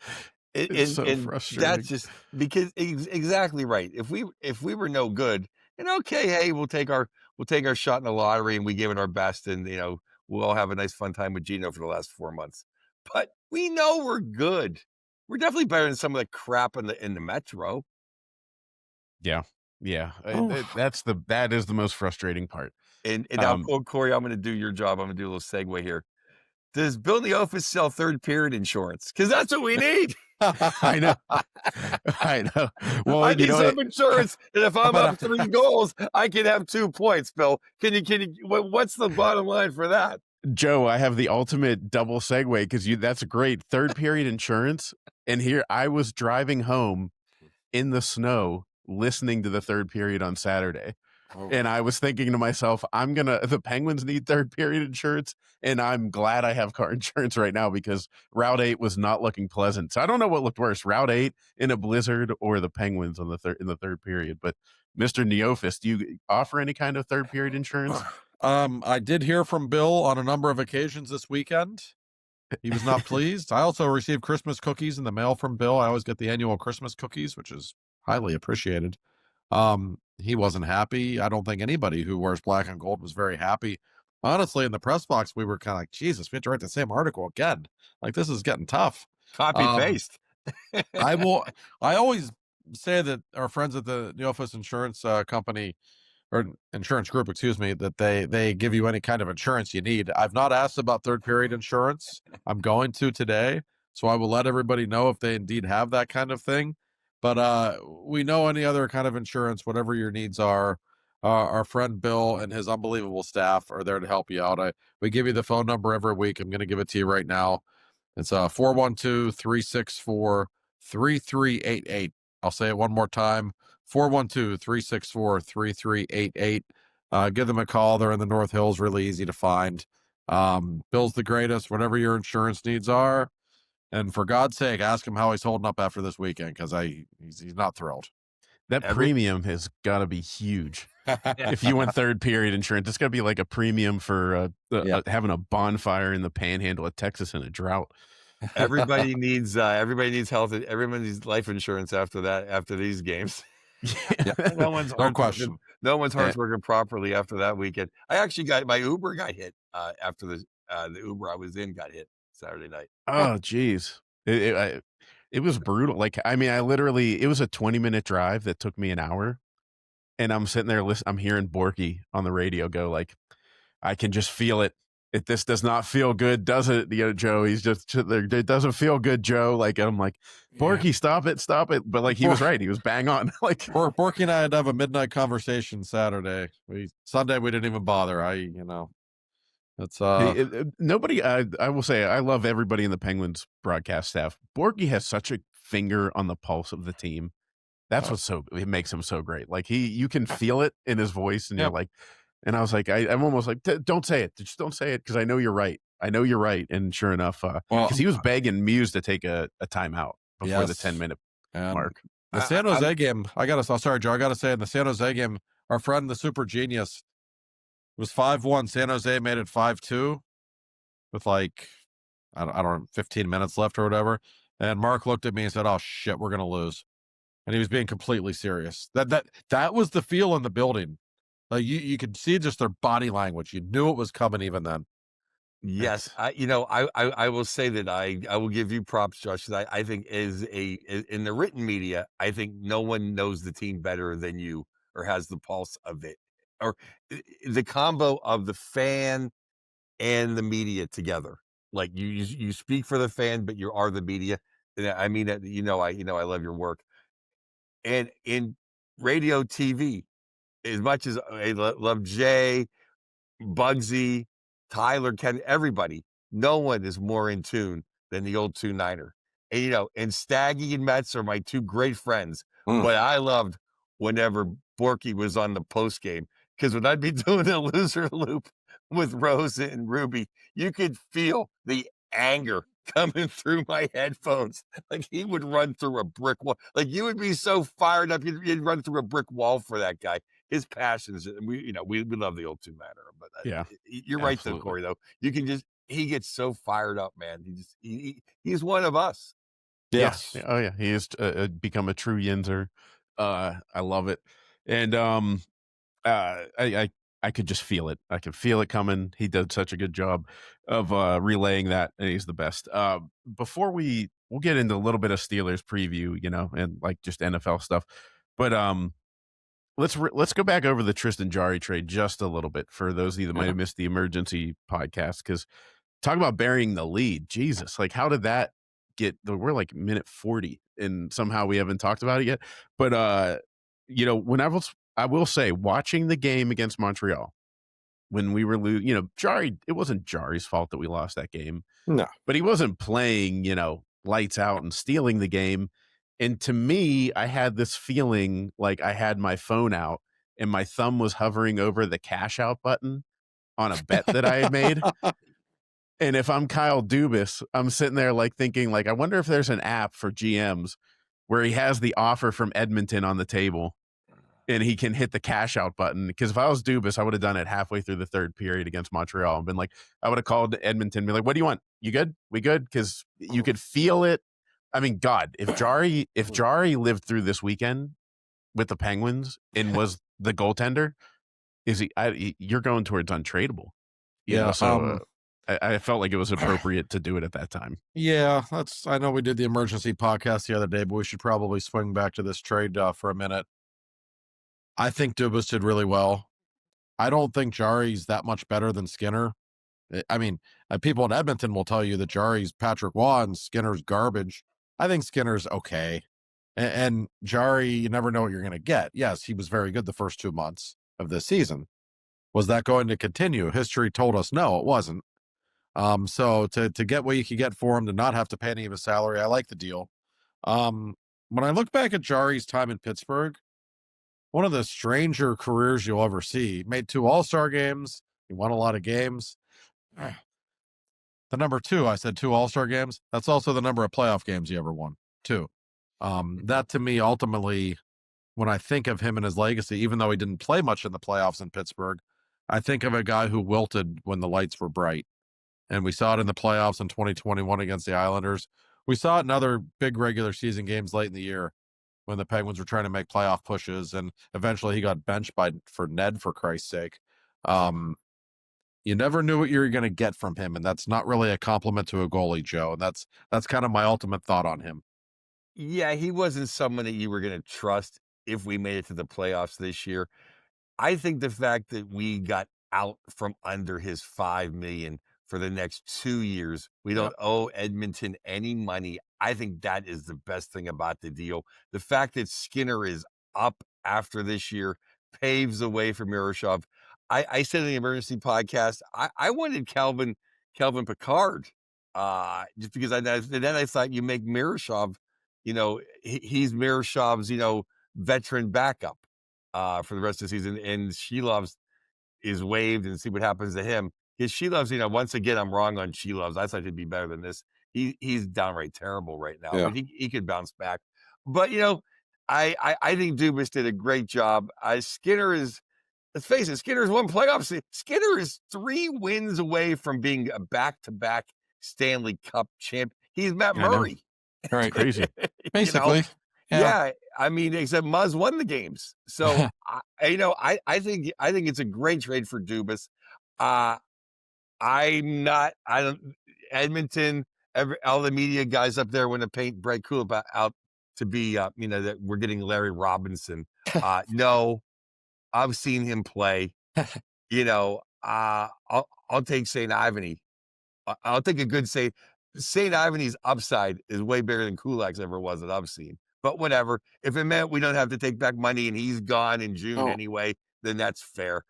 And It's so frustrating. that's just because exactly right. If we were no good, and okay, hey, we'll take our shot in the lottery and we give it our best, and we'll all have a nice fun time with Gino for the last 4 months. But we know we're good. We're definitely better than some of the crap in the Metro. Yeah. Oh. That is the most frustrating part. And now, Corey, I'm going to do your job. I'm going to do a little segue here. Does Bill Neofus sell third period insurance? Because that's what we need. I know. I know. Well, I need some insurance, and if I'm up 3 goals, I can have 2 points. Bill, can you? What's the bottom line for that? Joe, I have the ultimate double segue because that's great. Third period insurance. And here I was driving home in the snow listening to the third period on Saturday. Oh. And I was thinking to myself, the Penguins need third period insurance. And I'm glad I have car insurance right now because Route 8 was not looking pleasant. So I don't know what looked worse, Route 8 in a blizzard or the Penguins in the third period. But Mr. Neofus, do you offer any kind of third period insurance? I did hear from Bill on a number of occasions this weekend. He was not pleased. I also received Christmas cookies in the mail from Bill. I always get the annual Christmas cookies, which is highly appreciated. He wasn't happy. I don't think anybody who wears black and gold was very happy. Honestly, in the press box, we were kind of like, Jesus, we have to write the same article again. Like, this is getting tough. Copy paste. I always say that our friends at the Neofus Insurance Company, or insurance group, excuse me, that they give you any kind of insurance you need. I've not asked about third period insurance. I'm going to today, so I will let everybody know if they indeed have that kind of thing. But we know any other kind of insurance, whatever your needs are, our friend Bill and his unbelievable staff are there to help you out. We give you the phone number every week. I'm going to give it to you right now. It's 412-364-3388. I'll say it one more time. 412-364-3388. Give them a call. They're in the North Hills, really easy to find. Bill's the greatest, whatever your insurance needs are. And for God's sake, ask him how he's holding up after this weekend, because he's not thrilled. That premium has got to be huge. If you want third period insurance, it's got to be like a premium for having a bonfire in the panhandle of Texas in a drought. Everybody needs health. Everybody needs life insurance after these games. No one's question. No one's heart's working properly after that weekend. I actually my Uber got hit after the Uber I was in got hit Saturday night. Oh, geez. It was brutal. Like, I mean, it was a 20-minute drive that took me an hour. And I'm sitting there I'm hearing Borky on the radio go like, I can just feel it. This does not feel good, does it? Joe, he's just there. It doesn't feel good, Joe. Like, I'm like, Borky, stop it. But like, he was right. He was bang on. Like, Borky and I had to have a midnight conversation Saturday. Sunday we didn't even bother. It's nobody. I will say I love everybody in the Penguins broadcast staff. Borky has such a finger on the pulse of the team. That's it makes him so great. Like you can feel it in his voice, and you're like, and I was like, I'm almost like, don't say it, just don't say it, because I know you're right. And sure enough, because he was begging Muse to take a timeout before the 10-minute mark. The San Jose game, sorry, Joe, I gotta say, in the San Jose game, our friend the Super Genius was 5-1. San Jose made it 5-2 with like I don't know, 15 minutes left or whatever. And Mark looked at me and said, "Oh shit, we're gonna lose." And he was being completely serious. That was the feel in the building. Like you could see just their body language. You knew it was coming even then. Yes, I will say that I will give you props, Josh. I think in the written media, I think no one knows the team better than you or has the pulse of it, or the combo of the fan and the media together. Like you speak for the fan, but you are the media. And I mean, I love your work. And in radio, TV, as much as I love Jay, Bugsy, Tyler, Ken, everybody, no one is more in tune than the old 2-9er. And Staggy and Metz are my two great friends. But I loved whenever Borky was on the post game, because when I'd be doing the loser loop with Rosa and Ruby, you could feel the anger coming through my headphones. Like he would run through a brick wall. Like you would be so fired up, you'd run through a brick wall for that guy. His passions, and we love the old 2-9er, but Yeah, you're right though, absolutely. Corey. Though you can he gets so fired up, man. He's one of us. Yes. Yeah. Oh yeah, he has become a true Yinzer. I love it, and I could just feel it. I could feel it coming. He did such a good job of relaying that, and he's the best. Before we'll get into a little bit of Steelers preview, and like just NFL stuff, but let's go back over the Tristan Jari trade just a little bit for those of you that might have missed the emergency podcast, because talk about burying the lead. Jesus, like how did that we're like minute 40 and somehow we haven't talked about it yet. But I will say, watching the game against Montreal when we were Jari, it wasn't Jari's fault that we lost that game. No. But he wasn't playing, lights out and stealing the game. And to me, I had this feeling like I had my phone out and my thumb was hovering over the cash out button on a bet that I had made. And if I'm Kyle Dubas, I'm sitting there like thinking, like, I wonder if there's an app for GMs where he has the offer from Edmonton on the table and he can hit the cash out button. Because if I was Dubas, I would have done it halfway through the third period against Montreal and been like, I would have called Edmonton and be like, what do you want? You good? We good? Because you could feel it. I mean, God, if Jari lived through this weekend with the Penguins and was the goaltender, you're going towards untradeable. I felt like it was appropriate to do it at that time. Yeah, I know we did the emergency podcast the other day, but we should probably swing back to this trade for a minute. I think Dubas did really well. I don't think Jari's that much better than Skinner. I mean, people in Edmonton will tell you that Jari's Patrick Waugh and Skinner's garbage. I think Skinner's okay. And Jari, you never know what you're going to get. Yes, he was very good the first 2 months of this season. Was that going to continue? History told us no, it wasn't. So to get what you could get for him, to not have to pay any of his salary, I like the deal. When I look back at Jari's time in Pittsburgh, one of the stranger careers you'll ever see. Made 2 All-Star games. He won a lot of games. The number 2, I said 2 All-Star games. That's also the number of playoff games he ever won, 2. That to me, ultimately, when I think of him and his legacy, even though he didn't play much in the playoffs in Pittsburgh, I think of a guy who wilted when the lights were bright. And we saw it in the playoffs in 2021 against the Islanders. We saw it in other big regular season games late in the year when the Penguins were trying to make playoff pushes, and eventually he got benched for Ned, for Christ's sake. You never knew what you were going to get from him, and that's not really a compliment to a goalie, Joe. And that's kind of my ultimate thought on him. Yeah, he wasn't someone that you were going to trust if we made it to the playoffs this year. I think the fact that we got out from under his $5 million for the next 2 years, we don't owe Edmonton any money. I think that is the best thing about the deal. The fact that Skinner is up after this year paves the way for Miroshov. I said in the emergency podcast, I wanted Calvin Pickard, just because then I thought you make Miroshov, he's Miroshov's, veteran backup for the rest of the season, and Shelovs is waived, and see what happens to him. Because Shelovs, once again, I'm wrong on Shelovs. I thought he'd be better than this. He's downright terrible right now, but he could bounce back. But I think Dubas did a great job. Skinner is, let's face it, Skinner's won playoffs. Skinner is 3 wins away from being a back-to-back Stanley Cup champ. He's Matt Murray. Right, crazy. Basically. Yeah, I mean, except Muzz won the games. So I think it's a great trade for Dubas. Edmonton, all the media guys up there want to paint Brett Kulip out to be, that we're getting Larry Robinson. No, I've seen him play. I'll take St. Ivany. I'll take a good St. Ivany's upside is way bigger than Kulak's ever was that I've seen. But whatever. If it meant we don't have to take back money and he's gone in June anyway, then that's fair.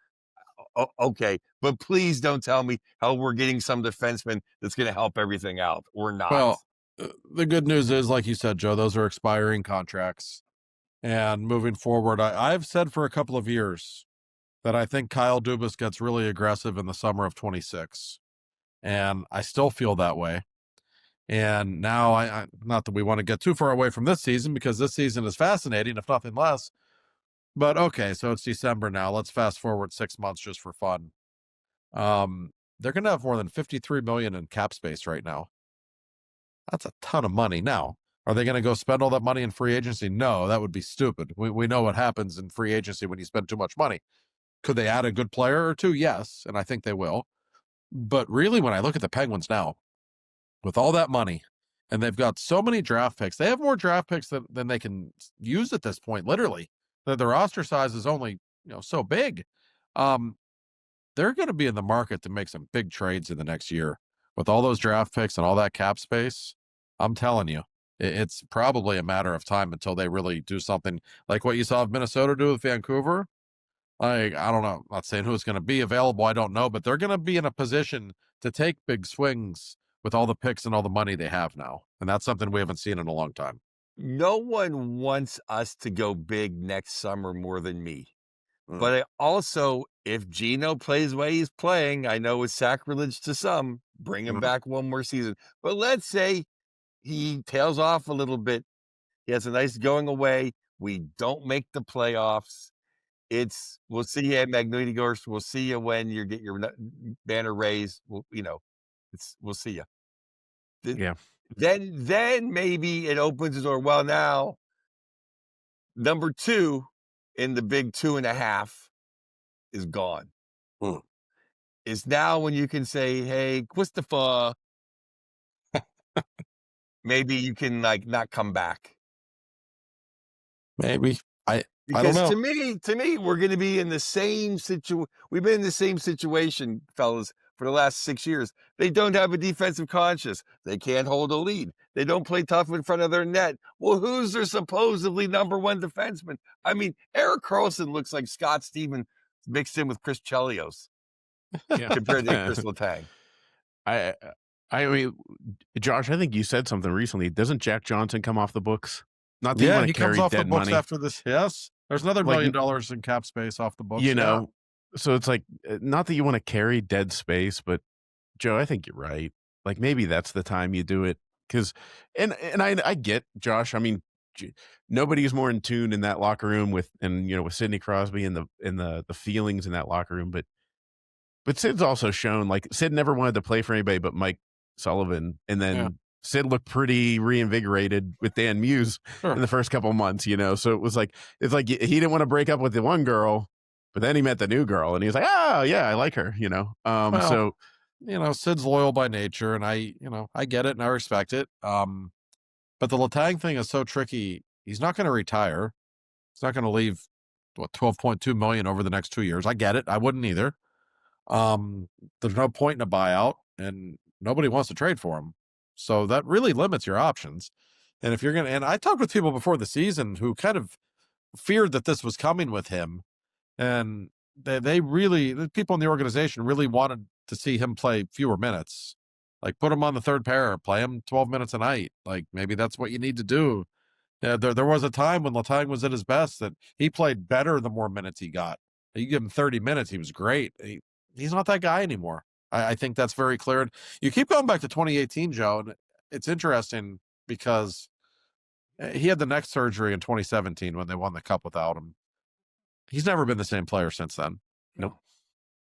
Okay, but please don't tell me how we're getting some defenseman that's going to help everything out. We're not. Well, the good news is, like you said, Joe, those are expiring contracts. And moving forward, I've said for a couple of years that I think Kyle Dubas gets really aggressive in the summer of 26. And I still feel that way. And now, I not that we want to get too far away from this season, because this season is fascinating, if nothing less. But okay, so it's December now. Let's fast forward 6 months just for fun. They're going to have more than $53 million in cap space right now. That's a ton of money. Now, are they going to go spend all that money in free agency? No, that would be stupid. We know what happens in free agency when you spend too much money. Could they add a good player or two? Yes, and I think they will. But really, when I look at the Penguins now, with all that money, and they've got so many draft picks, they have more draft picks than they can use at this point, literally. The roster size is only so big. They're going to be in the market to make some big trades in the next year. With all those draft picks and all that cap space, I'm telling you, it's probably a matter of time until they really do something like what you saw Minnesota do with Vancouver. I don't know. I'm not saying who's going to be available. I don't know, but they're going to be in a position to take big swings with all the picks and all the money they have now. And that's something we haven't seen in a long time. No one wants us to go big next summer more than me. But I also, if Gino plays the way he's playing, I know it's sacrilege to some, bring him back one more season. But let's say he tails off a little bit. He has a nice going away. We don't make the playoffs. We'll see you at Magnitogorsk. We'll see you when you get your banner raised. We'll see you. Yeah. Then maybe it opens the door. Well, now number 2 in the big 2.5 is gone. It's now when you can say, "Hey, Christopher, maybe you can not come back." Maybe. I don't Because know. to me, we're going to be in the same situation. We've been in the same situation, fellas, for the last 6 years. They don't have a defensive conscience. They can't hold a lead. They don't play tough in front of their net. Well, who's their supposedly number 1 defenseman? I mean, Erik Karlsson looks like Scott Stevens mixed in with Chris Chelios compared to Chris Letang. I mean, Josh, I think you said something recently. Doesn't Jack Johnson come off the books? Not that you want to carry comes off dead the books money after this. Yes, there's another $1 million in cap space off the books. So it's like, not that you want to carry dead space, but Joe, I think you're right. Like, maybe that's the time you do it, because, and I get, Josh. I mean, nobody's more in tune in that locker room with Sidney Crosby and the feelings in that locker room, but Sid's also shown, like, Sid never wanted to play for anybody but Mike Sullivan, and then Sid looked pretty reinvigorated with Dan Muse in the first couple months, so it's like he didn't want to break up with the one girl, but then he met the new girl and he's like, oh yeah, I like her, so Sid's loyal by nature, and I get it and I respect it. But the Letang thing is so tricky. He's not going to retire. He's not going to leave $12.2 million over the next 2 years. I get it. I wouldn't either. There's no point in a buyout, and nobody wants to trade for him. So that really limits your options. And if you're and I talked with people before the season who kind of feared that this was coming with him, and the people in the organization really wanted to see him play fewer minutes. Like, put him on the third pair, play him 12 minutes a night. Like, maybe that's what you need to do. There was a time when Letang was at his best that he played better the more minutes he got. You give him 30 minutes, he was great. He's not that guy anymore. I think that's very clear. You keep going back to 2018, Joe, and it's interesting because he had the neck surgery in 2017 when they won the cup without him. He's never been the same player since then. Nope.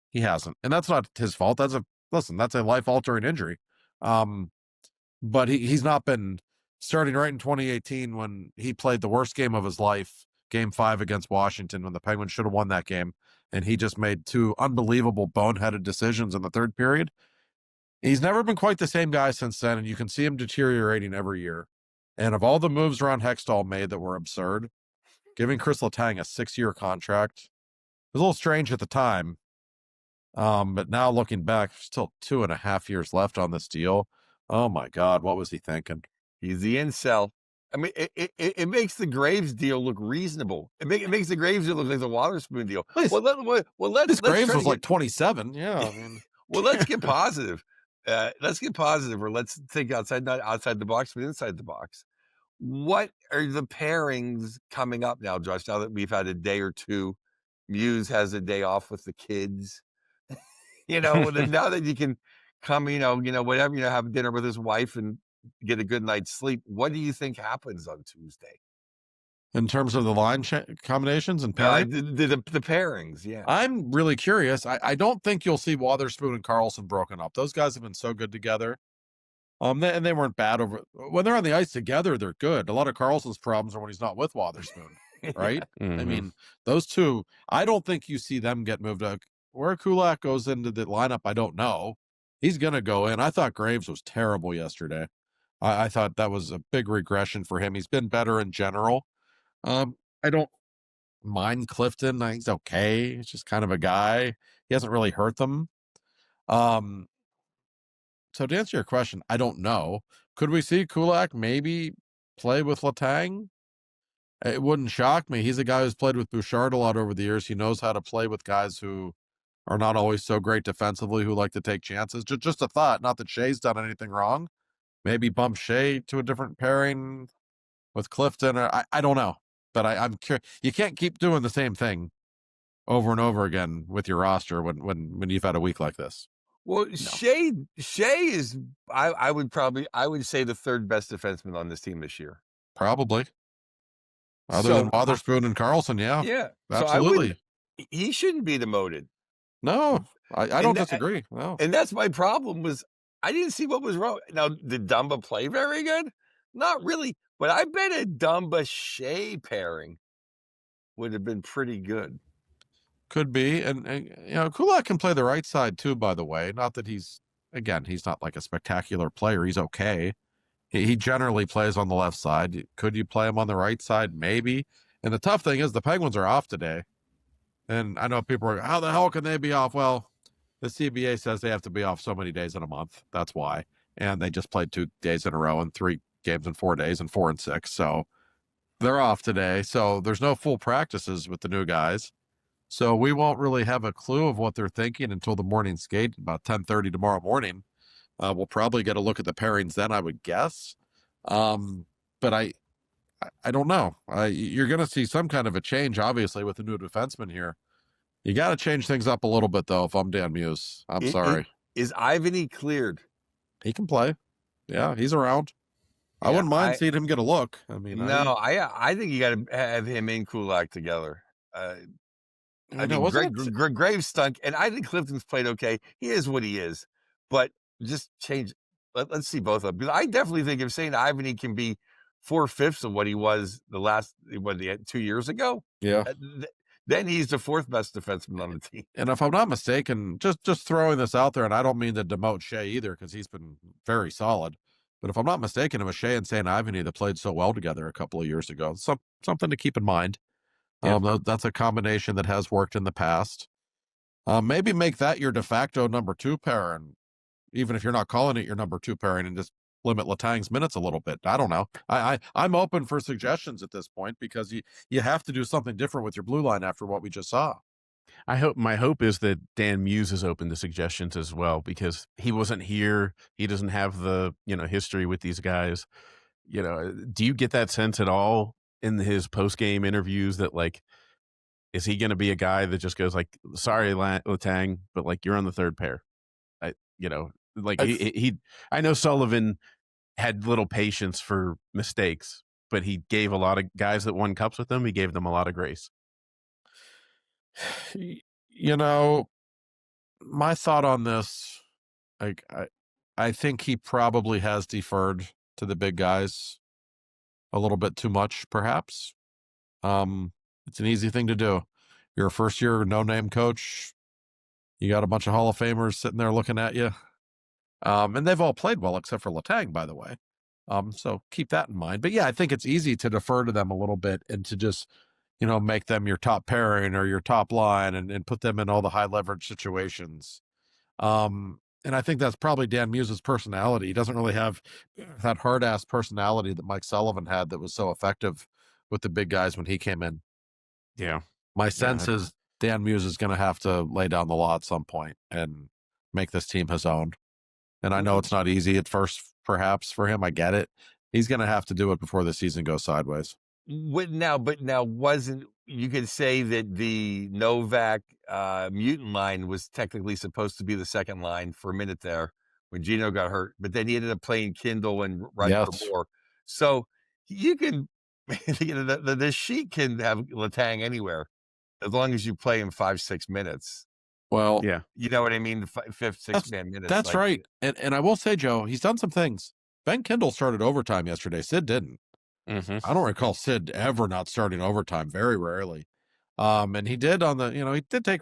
He hasn't. And that's not his fault. That's a life-altering injury. But he's not been starting right in 2018 when he played the worst game of his life, Game 5 against Washington, when the Penguins should have won that game. And he just made 2 unbelievable boneheaded decisions in the third period. He's never been quite the same guy since then, and you can see him deteriorating every year. And of all the moves Ron Hextall made that were absurd, giving Chris Letang a 6-year contract was a little strange at the time. But now looking back, still 2.5 years left on this deal. Oh my God, what was he thinking? He's the incel. I mean, it makes the Graves deal look reasonable. It makes the Graves deal look like the Wotherspoon deal. Please. Let's Graves try was to like 27. Yeah, I mean, well, let's get positive. Let's get positive, or let's think outside, not outside the box, but inside the box. What are the pairings coming up now, Josh? Now that we've had a day or two, Muse has a day off with the kids. Now that you can come, whatever, have dinner with his wife and get a good night's sleep. What do you think happens on Tuesday? in terms of the line combinations and pairings, the pairings, yeah. I'm really curious. I don't think you'll see Wotherspoon and Carlson broken up. Those guys have been so good together. And they weren't bad when they're on the ice together. They're good. A lot of Carlson's problems are when he's not with Wotherspoon, right? Mhm. I mean, those two. I don't think you see them get moved up. Where Kulak goes into the lineup, I don't know. He's gonna go in. I thought Graves was terrible yesterday. I thought that was a big regression for him. He's been better in general. I don't mind Clifton. I think he's okay. He's just kind of a guy. He hasn't really hurt them. So to answer your question, I don't know. Could we see Kulak maybe play with Letang? It wouldn't shock me. He's a guy who's played with Bouchard a lot over the years. He knows how to play with guys who are not always so great defensively, who like to take chances. Just a thought. Not that Shea's done anything wrong. Maybe bump Shea to a different pairing with Clifton. I don't know. But I'm curious. You can't keep doing the same thing over and over again with your roster when you've had a week like this. Well, no. Shea is I would say the third best defenseman on this team this year. Probably. Other than Wotherspoon and Carlson, yeah. Yeah. Absolutely. So he shouldn't be demoted. No, I don't disagree. No. And that's my problem was I didn't see what was wrong. Now, did Dumba play very good? Not really. But I bet a Dumba-Shea pairing would have been pretty good. Could be. And Kulak can play the right side too, by the way. Not that he's not like a spectacular player. He's okay. He generally plays on the left side. Could you play him on the right side? Maybe. And the tough thing is the Penguins are off today. And I know people are, how the hell can they be off? Well, the CBA says they have to be off so many days in a month. That's why. And they just played 2 days in a row and 3 games in 4 days and 4 and 6. So they're off today. So there's no full practices with the new guys. So we won't really have a clue of what they're thinking until the morning skate, about 10:30 tomorrow morning. We'll probably get a look at the pairings then, I would guess. But I don't know. You're going to see some kind of a change, obviously, with the new defenseman here. You got to change things up a little bit, though, if I'm Dan Muse. I'm sorry. Is Ivany cleared? He can play. Yeah, he's around. Yeah, I wouldn't mind seeing him get a look. I mean, I think you got to have him and Kulak together. Graves stunk, and I think Clifton's played okay. He is what he is, but just change. Let's see both of them. Because I definitely think if St. Ivany can be 4/5 of what he was the last 2 years ago, yeah, then he's the 4th best defenseman on the team. And if I'm not mistaken, just throwing this out there, and I don't mean to demote Shea either, because he's been very solid. But if I'm not mistaken, it was Shea and St. Ivany that played so well together a couple of years ago. Something to keep in mind. Yeah. That's a combination that has worked in the past. Maybe make that your de facto number 2 pairing, even if you're not calling it your number 2 pairing, and just limit Letang's minutes a little bit. I don't know. I'm open for suggestions at this point, because you have to do something different with your blue line after what we just saw. My hope is that Dan Muse is open to suggestions as well, because he wasn't here. He doesn't have the history with these guys. Do you get that sense at all in his post-game interviews that, like, is he going to be a guy that just goes like, sorry, Letang, but like, you're on the 3rd pair? I know Sullivan had little patience for mistakes, but he gave a lot of guys that won cups with him, he gave them a lot of grace. My thought on this, like, I think he probably has deferred to the big guys a little bit too much, perhaps. It's an easy thing to do. You're a first-year no-name coach. You got a bunch of Hall of Famers sitting there looking at you. And they've all played well, except for Letang, by the way. So keep that in mind. But yeah, I think it's easy to defer to them a little bit and to just, make them your top pairing or your top line and put them in all the high leverage situations. And I think that's probably Dan Muse's personality. He doesn't really have that hard ass personality that Mike Sullivan had that was so effective with the big guys when he came in. Yeah. My sense is Dan Muse is going to have to lay down the law at some point and make this team his own. And I know it's not easy at first, perhaps for him. I get it. He's going to have to do it before the season goes sideways. But now wasn't you could say that the Novak mutant line was technically supposed to be the second line for a minute there when Gino got hurt, but then he ended up playing Kindle and Roger Moore. So you can, the Sheik can have Letang anywhere as long as you play him 5-6 minutes. Well, yeah, you know what I mean. 5-6 minutes. That's like, right. And I will say, Joe, he's done some things. Ben Kindle started overtime yesterday. Sid didn't. Mm-hmm. I don't recall Sid ever not starting overtime. Very rarely. And he did on the, he did take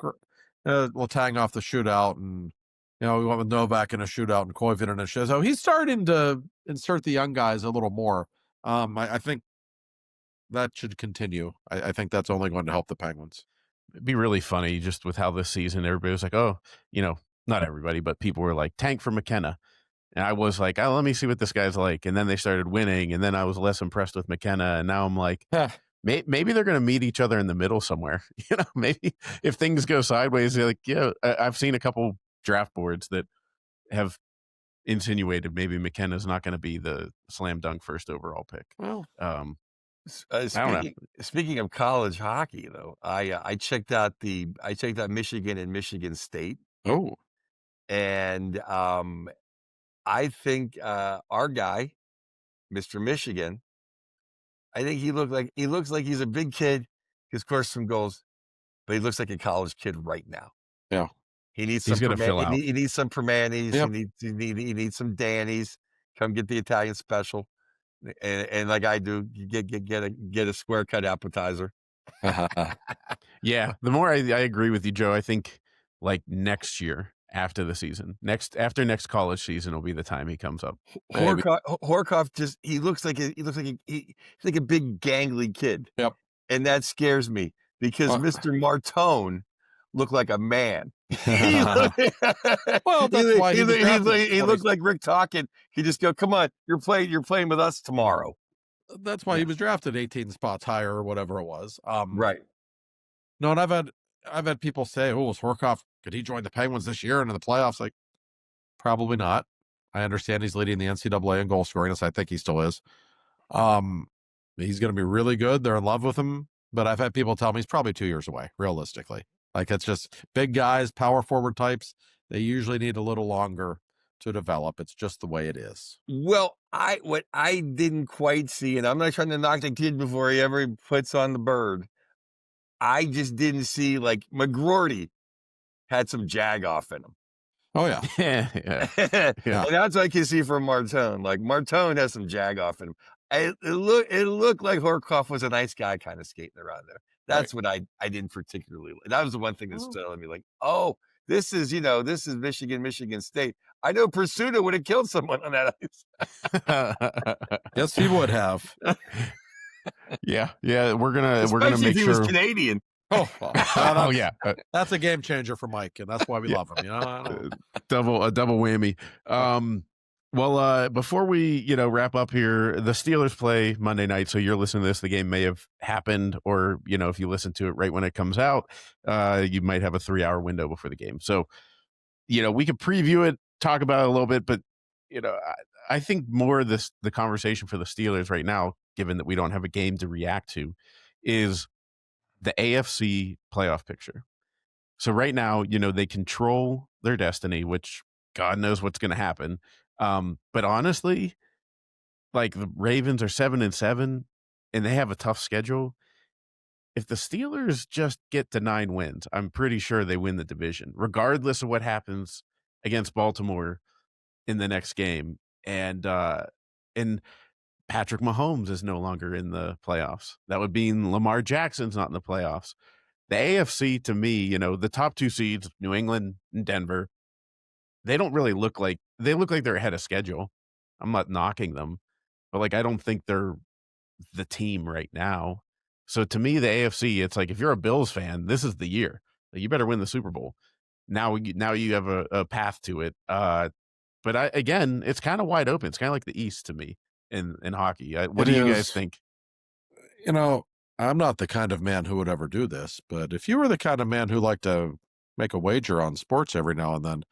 Letang off the shootout, and we went with Novak in a shootout and Koivu in a shootout. So he's starting to insert the young guys a little more. I think that should continue. I think that's only going to help the Penguins. It'd be really funny just with how this season everybody was like, oh, not everybody, but people were like, tank for McKenna. And I was like, oh, let me see what this guy's like. And then they started winning, and then I was less impressed with McKenna. And now I'm like, maybe they're going to meet each other in the middle somewhere. Maybe if things go sideways, they're like, yeah, I've seen a couple draft boards that have insinuated maybe McKenna's not going to be the slam dunk first overall pick. Well, speaking of college hockey, though, I checked out Michigan and Michigan State. Oh, and I think our guy, Mr. Michigan, I think he looks like he's a big kid. He scores some goals, but he looks like a college kid right now. Yeah, he needs he's going to fill out. He needs some Permanis. Yep. He needs some Dannies. Come get the Italian special, and like I do, get a square cut appetizer. Yeah, the more I agree with you, Joe. I think like next year, after the season, after next college season will be the time he comes up. Horkoff he looks like a big gangly kid. Yep. And that scares me because Mr. Martone looked like a man. Well, that's why he looked like Rick Talkin. He just go, come on, you're playing with us tomorrow. That's why he was drafted 18 spots higher or whatever it was. Right. No, and I've had people say, "Oh, was Horkoff? Could he join the Penguins this year into the playoffs?" Like, probably not. I understand he's leading the NCAA in goal scoring, as I think he still is. He's going to be really good. They're in love with him, but I've had people tell me he's probably 2 years away. Realistically, like it's just big guys, power forward types. They usually need a little longer to develop. It's just the way it is. Well, what I didn't quite see, and I'm not trying to knock the kid before he ever puts on the bird. I just didn't see, like, McGroarty had some jag off in him. Oh, yeah. yeah. Well, that's what I can see from Martone. Like, Martone has some jag off in him. It looked like Horkoff was a nice guy kind of skating around there. That's what I didn't particularly like. That was the one thing that stood out to me. Like, oh, this is Michigan State. I know Pursuta would have killed someone on that ice. Yes, he would have. Yeah, we're gonna make he sure was Canadian. Oh yeah, that's a game changer for Mike, and that's why we love him. A double whammy. Well, before we wrap up here, the Steelers play Monday night. So you're listening to this, the game may have happened, or if you listen to it right when it comes out, you might have a 3-hour window before the game. So we could preview it, talk about it a little bit, but I think more the conversation for the Steelers right now, given that we don't have a game to react to, is the AFC playoff picture. So right now, they control their destiny, which God knows what's going to happen. But honestly, like the Ravens are 7-7 and they have a tough schedule. If the Steelers just get to 9 wins, I'm pretty sure they win the division, regardless of what happens against Baltimore in the next game. And Patrick Mahomes is no longer in the playoffs. That would mean Lamar Jackson's not in the playoffs. The AFC, to me, the top 2 seeds, New England and Denver, they don't really look like they're ahead of schedule. I'm not knocking them, but like I don't think they're the team right now. So to me, the AFC, it's like if you're a Bills fan, this is the year. Like, you better win the Super Bowl. now you have a path to it. But again, it's kind of wide open. It's kind of like the East to me in hockey. What do you guys think? You know, I'm not the kind of man who would ever do this, but if you were the kind of man who liked to make a wager on sports every now and then,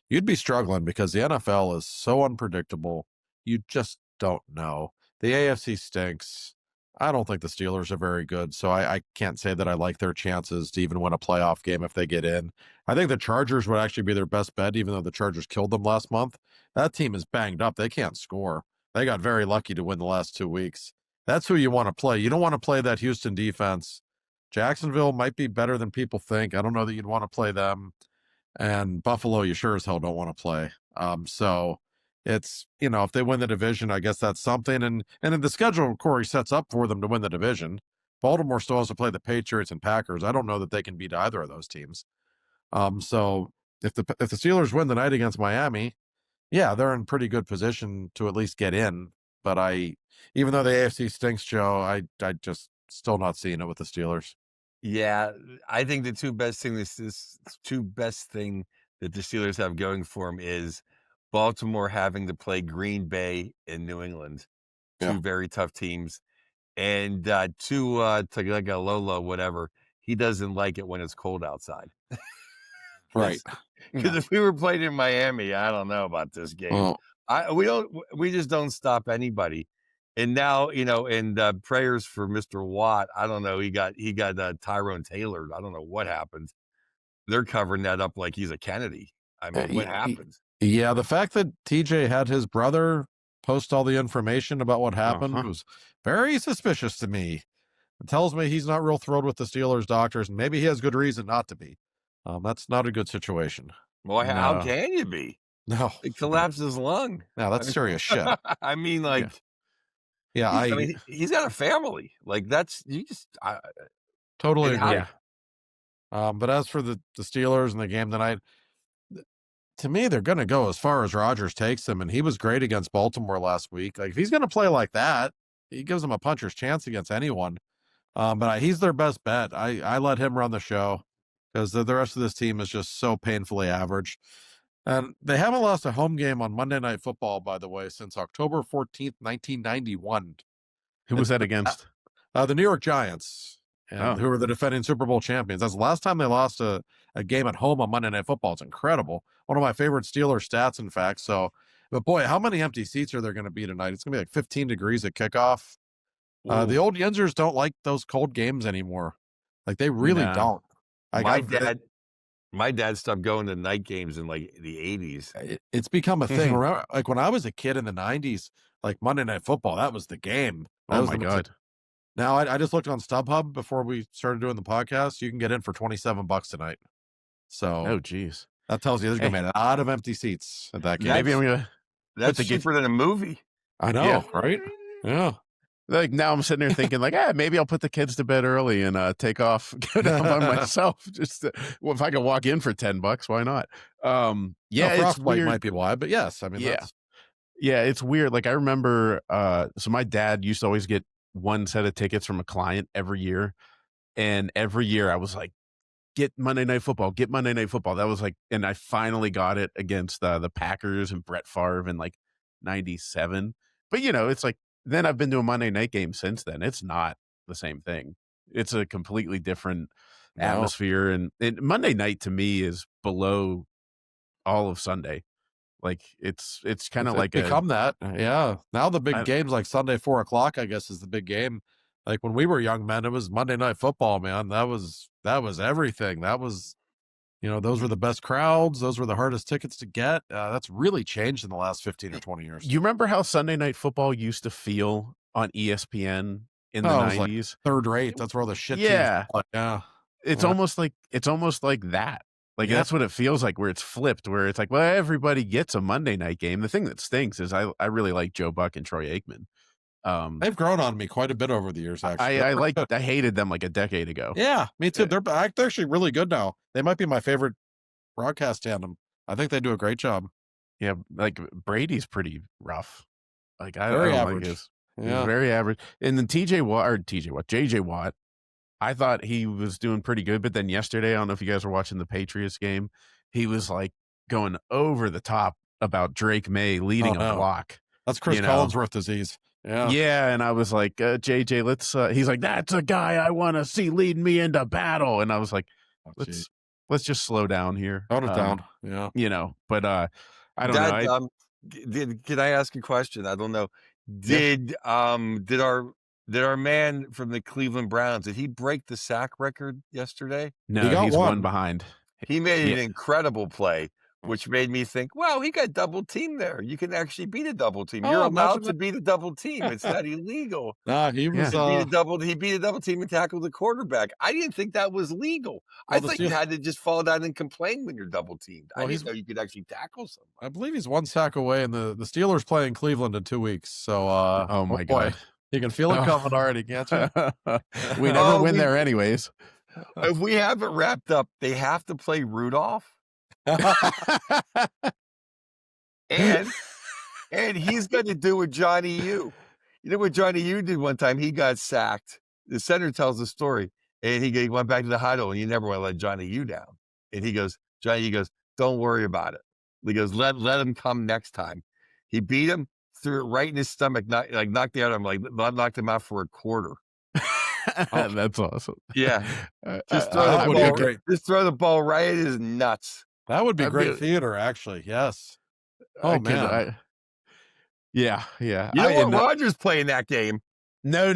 you'd be struggling because the NFL is so unpredictable. You just don't know. The AFC stinks. I don't think the Steelers are very good, so I can't say that I like their chances to even win a playoff game if they get in. I think the Chargers would actually be their best bet, even though the Chargers killed them last month. That team is banged up. They can't score. They got very lucky to win the last 2 weeks. That's who you want to play. You don't want to play that Houston defense. Jacksonville might be better than people think. I don't know that you'd want to play them. And Buffalo, you sure as hell don't want to play. So it's, if they win the division, I guess that's something. And in the schedule, Corey sets up for them to win the division. Baltimore still has to play the Patriots and Packers. I don't know that they can beat either of those teams. So if the Steelers win the night against Miami, yeah, they're in pretty good position to at least get in. But even though the AFC stinks, Joe, I just still not seeing it with the Steelers. Yeah, I think the two best thing that the Steelers have going for them is Baltimore having to play Green Bay and New England, two very tough teams, and Tagovailoa, whatever, he doesn't like it when it's cold outside. Right. Because if we were playing in Miami, I don't know about this game. We just don't stop anybody. And now, and prayers for Mr. Watt. I don't know. He got Tyrone Taylor. I don't know what happened. They're covering that up like he's a Kennedy. I mean, what happened? Yeah, the fact that TJ had his brother post all the information about what happened was very suspicious to me. It tells me he's not real thrilled with the Steelers doctors, and maybe he has good reason not to be. That's not a good situation. Well, how can you be? No. It collapsed his lung. No, that's serious shit. I mean, like... Yeah, I mean, he's got a family. Like, that's totally agree. But as for the Steelers and the game tonight, to me, they're going to go as far as Rodgers takes them, and he was great against Baltimore last week. Like, if he's going to play like that, he gives them a puncher's chance against anyone. But he's their best bet. I let him run the show because the rest of this team is just so painfully average. And they haven't lost a home game on Monday Night Football, by the way, since October 14th, 1991. Who was that against? The New York Giants, who are the defending Super Bowl champions. That's the last time they lost a game at home on Monday Night Football. It's incredible. One of my favorite Steelers stats, in fact. But boy, how many empty seats are there going to be tonight? It's going to be like 15 degrees at kickoff. The old Yinzers don't like those cold games anymore. Like, they really don't. My dad stopped going to night games in like the 80s. It's become a thing. Remember, like when I was a kid in the 90s, like Monday Night Football, that was the game. Oh my God. Now I just looked on StubHub before we started doing the podcast. You can get in for $27 tonight. So, geez, that tells you there's going to be a lot of empty seats at that game. Maybe I'm going to. That's cheaper than a movie. I know, right? Yeah. Like, now I'm sitting there thinking, like, maybe I'll put the kids to bed early and take off, go down by myself. Just if I can walk in for $10, why not? It's weird. Might be why, but yes, I mean, it's weird. Like, I remember, so my dad used to always get one set of tickets from a client every year, and every year I was like, get Monday Night Football. That was like, and I finally got it against the Packers and Brett Favre in like '97. But it's like, then I've been to a Monday night game since then. It's not the same thing. It's a completely different atmosphere. And Monday night to me is below all of Sunday. Like, it's kind of like become that. Yeah. Now the big games like Sunday, 4:00, I guess, is the big game. Like when we were young men, it was Monday Night Football, man. That was everything. That was, those were the best crowds. Those were the hardest tickets to get. That's really changed in the last 15 or 20 years. You remember how Sunday Night Football used to feel on ESPN in the 90s? Like third rate. That's where all the shit teams yeah. It's almost like that. Like, that's what it feels like, where it's flipped, where it's like, well, everybody gets a Monday night game. The thing that stinks is I really like Joe Buck and Troy Aikman. They've grown on me quite a bit over the years, actually. I hated them like a decade ago. Yeah, me too. They're actually really good now. They might be my favorite broadcast tandem. I think they do a great job. Yeah, like Brady's pretty rough. Like, I very don't average. He's very average. And then JJ Watt, I thought he was doing pretty good, but then yesterday, I don't know if you guys were watching the Patriots game, he was like going over the top about Drake May leading a block. That's Chris Collinsworth disease. Yeah. Yeah. And I was like, JJ, let's, he's like, that's a guy I want to see lead me into battle. And I was like, let's just slow down here. Tone it down. Yeah. But I don't know. Can I ask a question? I don't know. Did our man from the Cleveland Browns, did he break the sack record yesterday? No, he's one behind. He made an incredible play, which made me think, wow, he got double team there. You can actually beat a double team. You're allowed to beat a double team. It's not illegal. He was he beat a double team and tackled the quarterback. I didn't think that was legal. I thought you had to just fall down and complain when you're double teamed. I didn't know you could actually tackle someone. I believe he's one sack away, and the Steelers play in Cleveland in 2 weeks. So oh my God. You can feel it coming already, can't you? We never win there anyways. If we have it wrapped up, they have to play Rudolph. and he's going to do what Johnny U. You know what Johnny U did one time? He got sacked. The center tells the story, and he went back to the huddle, and you never want to let Johnny U down. And Johnny U goes, don't worry about it. He goes, let him come next time. He beat him, threw it right in his stomach, knocked the other. I'm like, knocked him out for a quarter. That's awesome. Yeah, just throw the ball right at his nuts. That would be great theater, actually. Yes. Oh man. Yeah. You don't want Rodgers playing that game. No. I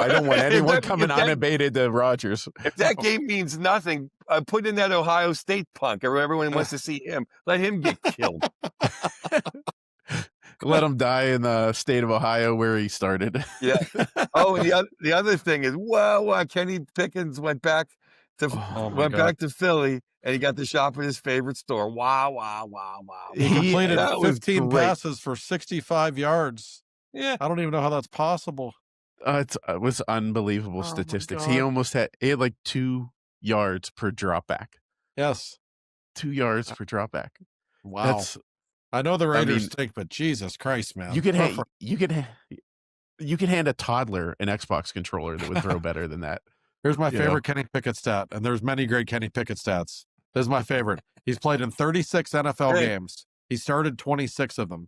don't want anyone coming unabated to Rodgers. If that game means nothing, put in that Ohio State punk. Everyone wants to see him. Let him get killed. Let him die in the state of Ohio where he started. Yeah. Oh, and the other thing is, Kenny Pickens went back to Philly, and he got to shop at his favorite store. Wow. He completed 15 passes for 65 yards. Yeah. I don't even know how that's possible. It was unbelievable statistics. He had like 2 yards per drop back. Yes. 2 yards per drop back. Wow. I know the Raiders stink, but Jesus Christ, man. You could hand a toddler an Xbox controller that would throw better than that. Here's my favorite Kenny Pickett stat, and there's many great Kenny Pickett stats. This is my favorite. He's played in 36 NFL games. He started 26 of them.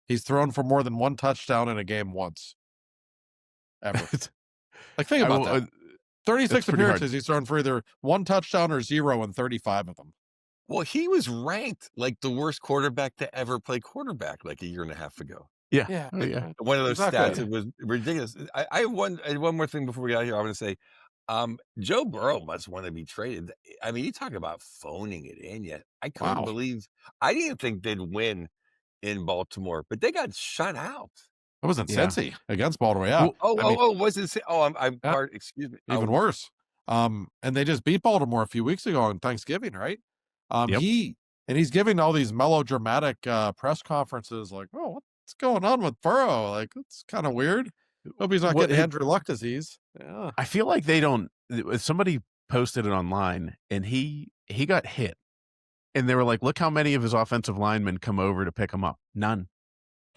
He's thrown for more than 1 touchdown in a game once. Ever. Like, think about that. 36 appearances, he's thrown for either 1 touchdown or 0 in 35 of them. Well, he was ranked like the worst quarterback to ever play quarterback like a year and a half ago. Yeah. One of those stats. It was ridiculous. I have one more thing before we got here. I want to say, Joe Burrow must want to be traded. I mean, you talk about phoning it in yet. I couldn't believe. I didn't think they'd win in Baltimore, but they got shut out. It was in Cincy against Baltimore. Yeah. Was it? Excuse me. Even worse. And they just beat Baltimore a few weeks ago on Thanksgiving, right? He's giving all these melodramatic press conferences like, oh, what's going on with Burrow? Like, it's kind of weird. Hope he's not getting Andrew Luck disease. Yeah. I feel like they don't. Somebody posted it online, and he got hit, and they were like, look how many of his offensive linemen come over to pick him up. None.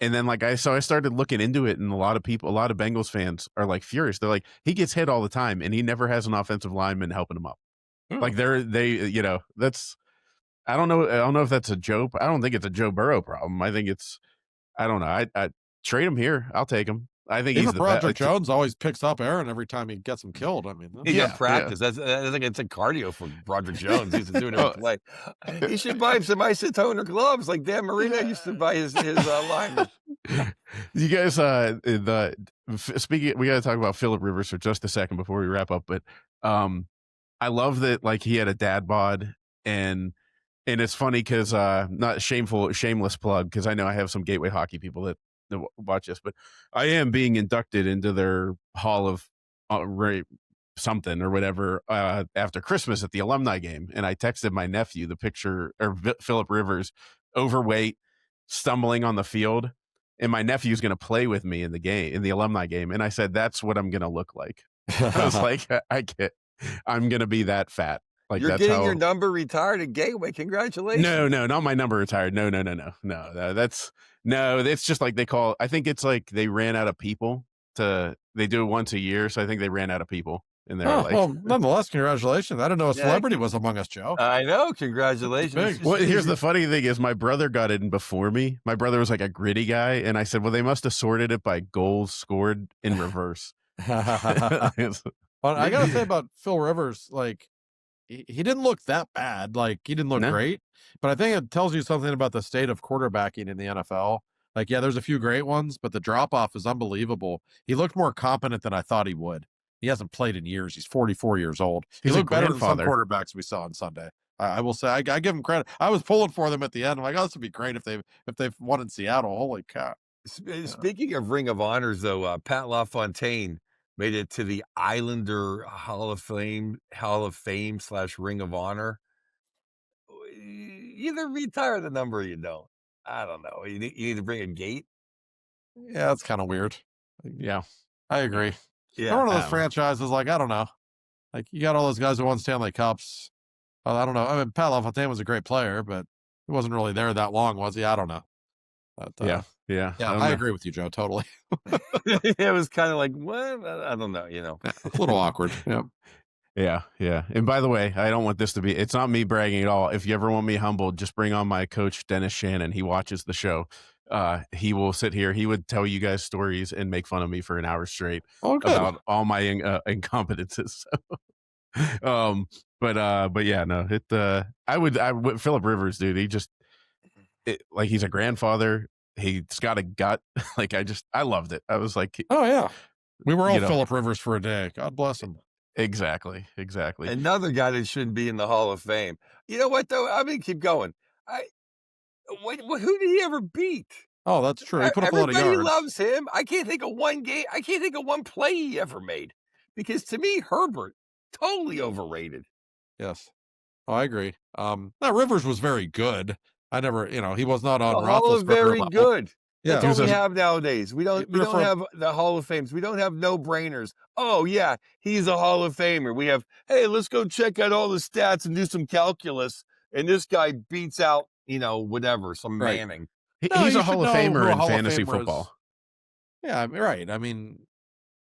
And then I started looking into it, and a lot of Bengals fans are like furious. They're like, he gets hit all the time, and he never has an offensive lineman helping him up. Like that's. I don't know if that's a Joe. I don't think it's a Joe Burrow problem. I think it's. I don't know. I trade him here. I'll take him. I think he's the Broderick Jones always picks up Aaron every time he gets him killed. I mean, he got practice. I think it's a cardio for Broderick Jones. He's doing it every play. He should buy him some isotone or gloves like Dan Marino used to buy his linemen. You guys, speaking, we got to talk about Phillip Rivers for just a second before we wrap up. But I love that he had a dad bod, and it's funny because not shameless plug, because I know I have some Gateway hockey people that watch this, but I am being inducted into their Hall of something or whatever after Christmas at the alumni game, and I texted my nephew the picture of Phillip Rivers, overweight, stumbling on the field, and my nephew's going to play with me in the alumni game, and I said that's what I'm going to look like. I was like, I'm going to be that fat. Like, you're getting your number retired at Gateway. Congratulations. No, not my number retired. No. It's just like I think it's like they ran out of people they do it once a year. So I think they ran out of people. and they were like, well, nonetheless, congratulations. I didn't know a Yeah, celebrity was among us, Joe. I know. Congratulations. Big. well, here's the funny thing is my brother got it in before me. My brother was like a gritty guy, and I said, well, they must have sorted it by goals scored in reverse. But I gotta say about Phil Rivers, like he didn't look that bad. Like he didn't look No. great, but I think it tells you something about the state of quarterbacking in the NFL. Like, yeah, there's a few great ones, but the drop off is unbelievable. He looked more competent than I thought he would. He hasn't played in years. He's 44 years old. He He's a looked better than some grandfather. quarterbacks we saw on Sunday. I will say, I give him credit. I was pulling for them at the end. I'm like, oh, this would be great if they've won in Seattle. Holy cow! Speaking of Ring of Honors, though, Pat LaFontaine made it to the Islander Hall of Fame / Ring of Honor. Either retire the number or you don't. I don't know. You need to bring a gate. Yeah, that's kind of weird. Yeah. I agree. Yeah, They're one of I those don't know. franchises, like, I don't know. Like, you got all those guys who won Stanley Cups. I don't know. I mean, Pat LaFontaine was a great player, but he wasn't really there that long, was he? I don't know. But, Yeah. yeah, don't I know. agree with you, Joe. Totally. it was kind of like, what? I don't know. Yeah, a little awkward. Yep. Yeah. And by the way, I don't want this to be, it's not me bragging at all. If you ever want me humbled, just bring on my coach, Dennis Shannon. He watches the show. He will sit here. He would tell you guys stories and make fun of me for an hour straight Oh, good. about all my incompetences. But yeah, no, I would Philip Rivers, dude. He just, like, he's a grandfather. He's got a gut. Like, I loved it. I was like, Oh, yeah. We were all You know. Philip Rivers for a day. God bless him. exactly. Another guy that shouldn't be in the Hall of Fame. You know what, though? I'm going to keep going. Who did he ever beat? Oh, that's true. He put up a lot of Everybody yards. loves him. I can't think of one game. I can't think of one play he ever made. Because to me, Herbert, totally overrated. Yes. Oh, I agree. Now Rivers was very good. I never, he was not on The Hall of Roethlisberger Very level. good. Yeah. That's all we He was have nowadays. We don't You're from- have the Hall of Fames. We don't have no-brainers. Oh, yeah, he's a Hall of Famer. We have, hey, let's go check out all the stats and do some calculus. And this guy beats out, whatever, some Right. Manning. No, He's you a should Hall of know who Famer a in Hall of fantasy Famer is. football. Yeah, right. I mean,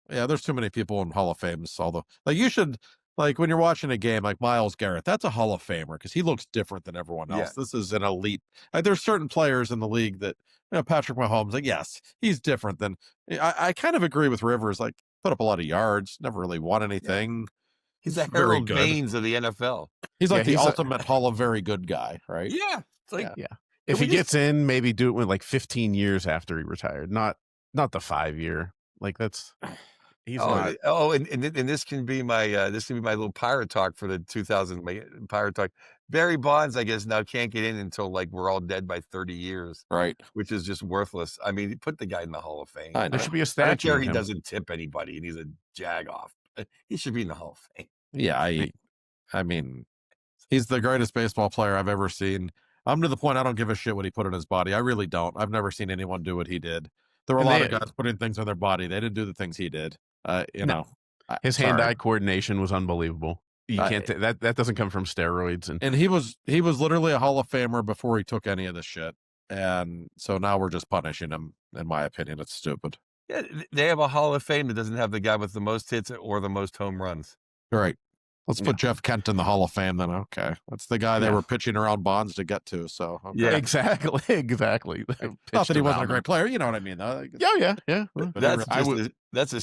yeah, there's too many people in Hall of Fames. Although, like, you should, like, when you're watching a game, like Myles Garrett, that's a Hall of Famer because he looks different than everyone else. Yeah. This is an elite. Like, there's certain players in the league that, Patrick Mahomes, like, yes, he's different than. I kind of agree with Rivers. Like, put up a lot of yards, never really won anything. He's a Very Harold good. Baines of the NFL. He's like Yeah, the he's a- ultimate Hall of Very Good guy, right? Yeah. It's like, Yeah. If we he gets in, maybe do it with like 15 years after he retired, not the 5-year. Like, that's he's not. and this can be my little pirate talk for the 2000 pirate talk. Barry Bonds, I guess, now can't get in until like we're all dead by 30 years, Right. which is just worthless. I mean, put the guy in the Hall of Fame. I know. There should be a I statue. don't care of he him. doesn't tip anybody and he's a jag off. He should be in the Hall of Fame. Yeah, I mean, he's the greatest baseball player I've ever seen. I'm to the point I don't give a shit what he put in his body. I really don't. I've never seen anyone do what he did. There were a And lot they- of guys putting things in their body. They didn't do the things he did. His Sorry. hand-eye coordination was unbelievable. You I- can't that doesn't come from steroids. And he was literally a Hall of Famer before he took any of this shit. And so now we're just punishing him. In my opinion, it's stupid. Yeah, they have a Hall of Fame that doesn't have the guy with the most hits or the most home runs. All right. Let's put Jeff Kent in the Hall of Fame then. Okay. That's the guy they Yeah. were pitching around Bonds to get to. So, okay. Yeah. exactly. Not that he wasn't a great player. You know what I mean, though. Yeah. That's I would. that's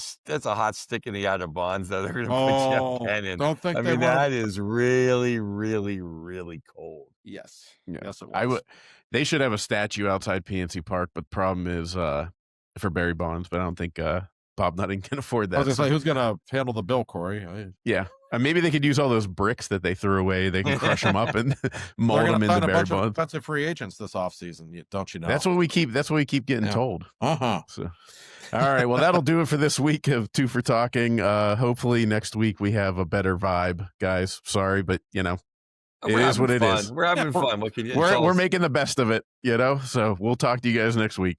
a hot stick in the eye of Bonds that they're going to Oh, put Jeff Penn in. don't think I they mean, were. that is really, really, really cold. Yes. Yeah. Yes, it was. I would. They should have a statue outside PNC Park, but the problem is for Barry Bonds. But I don't think Bob Nutting can afford I was that. going to say, who's going to handle the bill, Corey? Yeah. Maybe they could use all those bricks that they threw away. They can crush them up and mold They're them going to into sign a Barry bunch of Bonds. defensive free agents this offseason, don't you know? That's what we keep getting Yeah. told. Uh-huh. So, all right. Well, that'll do it for this week of Two for Talking. Hopefully next week we have a better vibe, guys. Sorry, but it We're is what having it fun. is. We're having Yeah, fun. What can you We're making the best of it, So we'll talk to you guys next week.